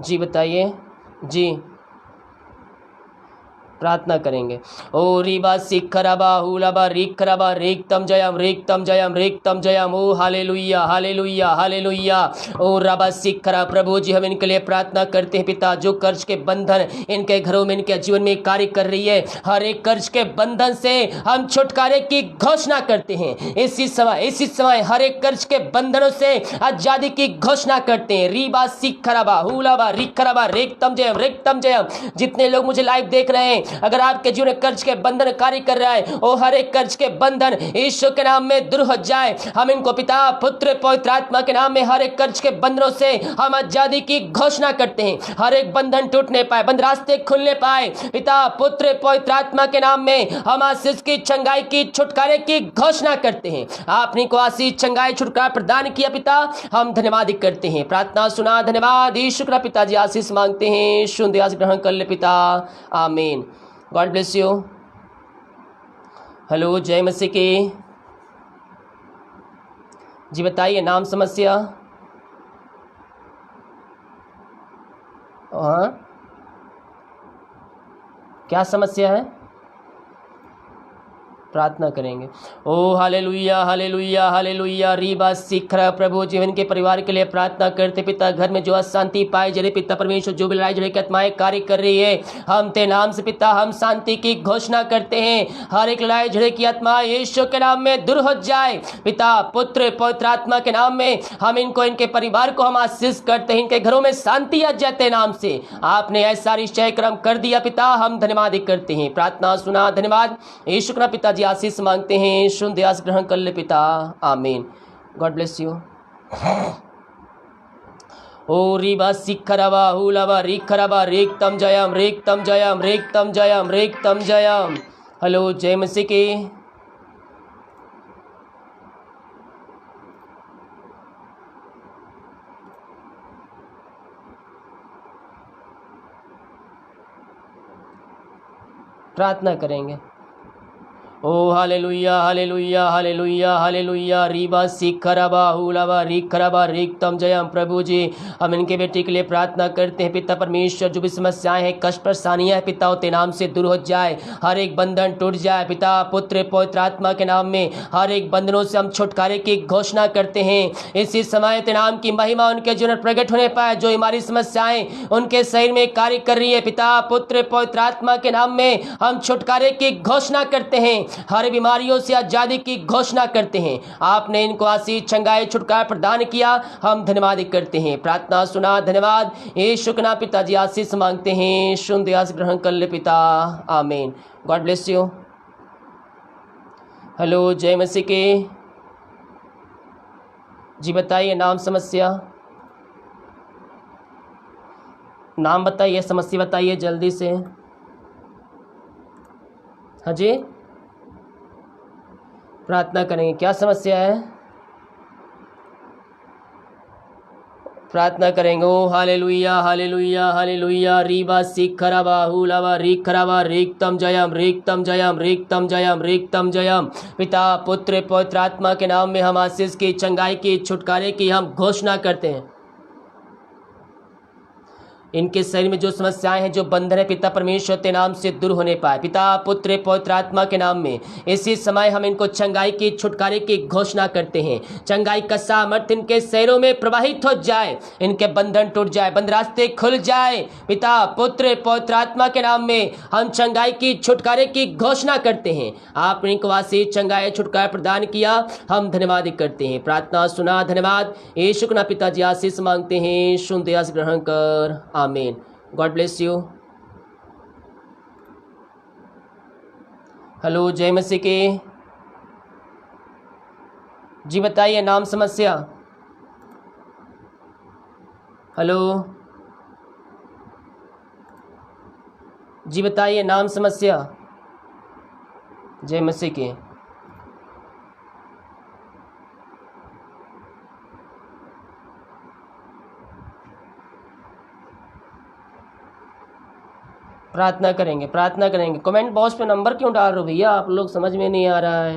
जी बताइए। जी प्रार्थना करेंगे। ओ रीबा सिखराबा हुलाबा रिखराबा रिक्तम जयम। ओ हालेलुया हालेलुया हालेलुया। ओ रबा सिखरा। प्रभु जी हम इनके लिए प्रार्थना करते हैं पिता। जो कर्ज के बंधन इनके घरों में इनके जीवन में कार्य कर रही है, हर एक कर्ज के बंधन से हम छुटकारे की घोषणा करते हैं। इसी समय हर एक कर्ज के बंधनों से आजादी की घोषणा करते हैं। रीबा सिखराबा हुलाबा रिखराबा रिक्तम जयम। जितने लोग मुझे लाइव देख रहे हैं अगर आपके जीवन में कर्ज के बंधन कार्य कर रहा है, वो हर एक कर्ज के बंधन यीशु के नाम में दूर हो जाए। हम इनको पिता पुत्र पवित्र आत्मा के नाम में हर एक कर्ज के बंधनों से हम आजादी की घोषणा करते हैं। हर एक बंधन टूटने पाए, बंद रास्ते खुलने पाए। पिता पुत्र पवित्र आत्मा के नाम में हम आशीष की, चंगाई की, छुटकारे की घोषणा करते हैं। आपने को आशीष, चंगाई, छुटकारा प्रदान किया पिता, हम धन्यवाद करते हैं। प्रार्थना सुना, धन्यवाद यीशु का पिताजी। आशीष मांगते हैं, शुद्ध आशीष ग्रहण कर ले पिता, आमीन। God bless you. हेलो, जय मसीह की। जी बताइए, नाम, समस्या। हाँ, क्या समस्या है? प्रार्थना करेंगे। ओ हालेलुया, हालेलुया, हालेलुया। रीबा सीखरा प्रभु जीवन के परिवार के लिए प्रार्थना करते पिता। घर में जो अशांति पाए जरे पिता परमेश्वर, जो भी लड़ाई झगड़े की आत्माएं कार्य कर रही है, हम ते नाम से पिता हम शांति की घोषणा करते हैं। हर एक लड़ाई झगड़े की आत्मा यीशु के नाम में दूर हो जाए। पिता पुत्र पवित्र आत्मा के नाम में हम इनको, इनके परिवार को हम आशीष करते हैं। इनके घरों में शांति आ जाते नाम से। आपने ऐसा निश्चय क्रम कर दिया पिता, हम धन्यवाद करते हैं। प्रार्थना सुना, धन्यवाद यीशु का पिताजी। आशीष मांगते हैं, शुद्ध आशीष ग्रहण कर ले पिता, आमीन। God bless you. ओ रीबा सिखरवा हुलवा रिखरवा रेक्तम जयम, रेक्तम जयम, रेक्तम जयम, रेक्तम जयम। हेलो, जय मसीह की। प्रार्थना करेंगे। ओ हालेलुया, हालेलुया, हालेलुया, हालेलुया। रीबा सीखरबा हुलवा रिखरबा रेक्तम जयम। प्रभु जी, हम इनके बेटे के लिए प्रार्थना करते हैं पिता परमेश्वर। जो भी समस्याएं हैं, कष्ट, परेशानियां हैं पिता, तेरे नाम से दूर हो जाए। हर एक बंधन टूट जाए पिता पुत्र पवित्र आत्मा के नाम में। हर एक बंधनों से हम छुटकारे की घोषणा करते हैं। इसी समय तेरे नाम की महिमा उनके जीवन में प्रकट होने पाए। जो हमारी समस्याएं उनके शरीर में कार्य कर रही है पिता पुत्र पवित्र आत्मा के नाम में, हम छुटकारे की घोषणा करते हैं। हर बीमारियों से आजादी की घोषणा करते हैं। आपने इनको आशीष, चंगाई, छुटकारा प्रदान किया, हम धन्यवाद करते हैं। प्रार्थना सुना, धन्यवाद यीशु के नाम पिताजी। आशीष मांगते हैं, शुद्ध आशीष ग्रहण कर ले पिता, आमीन। God bless you. हेलो, जय मसीह के। जी बताइए, नाम, समस्या। नाम बताइए, समस्या बताइए जल्दी से। हाँ जी, प्रार्थना करेंगे। क्या समस्या है? प्रार्थना करेंगे। ओ हालेलुया, हालेलुया, हालेलुया। रीबा सीखरबा हुलवा रिखरबा रेक्तम जयम, रेक्तम जयम, रेक्तम जयम, रेक्तम जयम। पिता पुत्र पवित्र आत्मा के नाम में हम आशीष की, चंगाई की, छुटकारे की हम घोषणा करते हैं। इनके शरीर में जो समस्याएं हैं, जो बंधन है पिता परमेश्वर के नाम से दूर होने पाए। पिता पुत्र पवित्र आत्मा के नाम में इसी समय हम इनको चंगाई की, छुटकारे की घोषणा करते हैं। चंगाई का सामर्थ्य इनके शरीरों में प्रवाहित हो जाए। इनके बंधन टूट जाए, बंद रास्ते खुल जाए। पिता पुत्र पवित्र आत्मा के नाम में हम चंगाई की, छुटकारे की घोषणा करते हैं। आपने इनको आशीष, चंगाई, छुटकारा प्रदान किया, हम धन्यवाद करते हैं। प्रार्थना सुना, धन्यवाद यीशु के नाम पिताजी। आशीष मांगते हैं, शुद्ध आशीष ग्रहण कर, आमीन। God bless you. हेलो, जय मसीह के। जी बताइए, नाम, समस्या। हेलो, जी बताइए, नाम, समस्या। जय मसीह के। प्रार्थना करेंगे, प्रार्थना करेंगे। कमेंट बॉक्स पे नंबर क्यों डाल रहे हो भैया? आप लोग, समझ में नहीं आ रहा है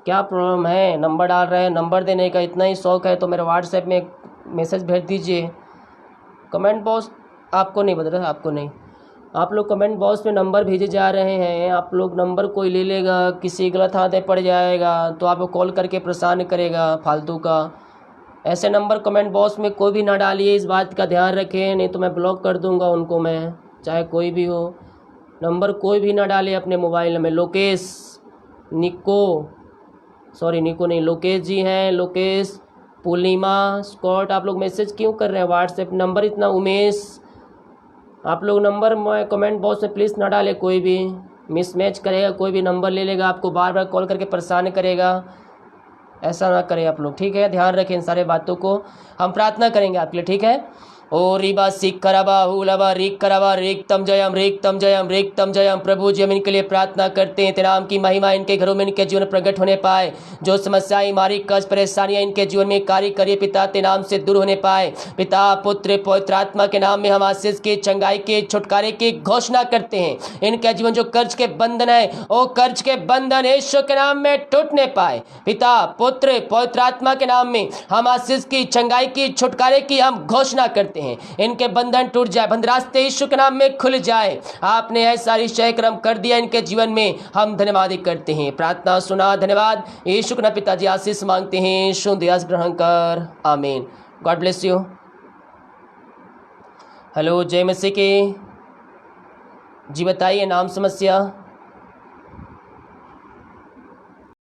क्या प्रॉब्लम है? नंबर डाल रहे हैं, नंबर देने का इतना ही शौक है तो मेरे व्हाट्सएप में एक मैसेज भेज दीजिए। कमेंट बॉक्स आपको नहीं बदल रहा, आपको नहीं, आप लोग कमेंट बॉक्स में नंबर भेजे जा रहे हैं। आप लोग नंबर कोई ले लेगा, किसी गलत हाथ पड़ जाएगा तो आपको कॉल करके परेशान करेगा फालतू का। ऐसे नंबर कमेंट बॉक्स में कोई भी ना डालिए, इस बात का ध्यान रखें, नहीं तो मैं ब्लॉक कर दूंगा उनको। मैं चाहे कोई भी हो, नंबर कोई भी ना डाले अपने मोबाइल में। लोकेश, निको, सॉरी निको नहीं, लोकेश जी हैं, लोकेश, पूर्णिमा, स्कॉट, आप लोग मैसेज क्यों कर रहे हैं व्हाट्सएप नंबर इतना? उमेश, आप लोग नंबर में कमेंट बॉक्स में प्लीज़ ना डालें, कोई भी मिसमैच करेगा, कोई भी नंबर ले लेगा, आपको बार बार कॉल करके परेशान करेगा, ऐसा ना करें आप लोग, ठीक है। ध्यान रखें इन सारे बातों को, हम प्रार्थना करेंगे आपके लिए, ठीक है। ओ रिबा सिक करबा हुलबा रिक करबा रिक्तम जयम रिक्तम जयम रिक्तम जयम। प्रभु जी हम इनके लिए प्रार्थना करते हैं, तेरे नाम की महिमा इनके घरों में, इनके जीवन प्रकट होने पाए। जो समस्याएं, मारी कष्ट, परेशानियां इनके जीवन में कार्य करिए पिता, तेरे नाम से दूर होने पाए। पिता पुत्र पवित्र आत्मा के नाम में हम आशीष के, चंगाई के, छुटकारे की घोषणा करते हैं। इनके जीवन जो कर्ज के बंधन है, ओ कर्ज के बंधन यीशु के नाम में टूटने पाए। पिता पुत्र पवित्र आत्मा के नाम में हम आशीष की, चंगाई की, छुटकारे की हम घोषणा करते हैं। इनके बंधन टूट जाए, बंद रास्ते यीशु के नाम में खुल जाए। आपने ऐसा निश्चय क्रम कर दिया इनके जीवन में, हम धन्यवाद करते हैं। प्रार्थना सुना, धन्यवाद यीशु के नाम। पिताजी आशीष मांगते हैं, शुद्ध आशीष ग्रहण कर, आमीन। God bless you. हेलो, जय मसीह की जी। बताइए नाम, समस्या।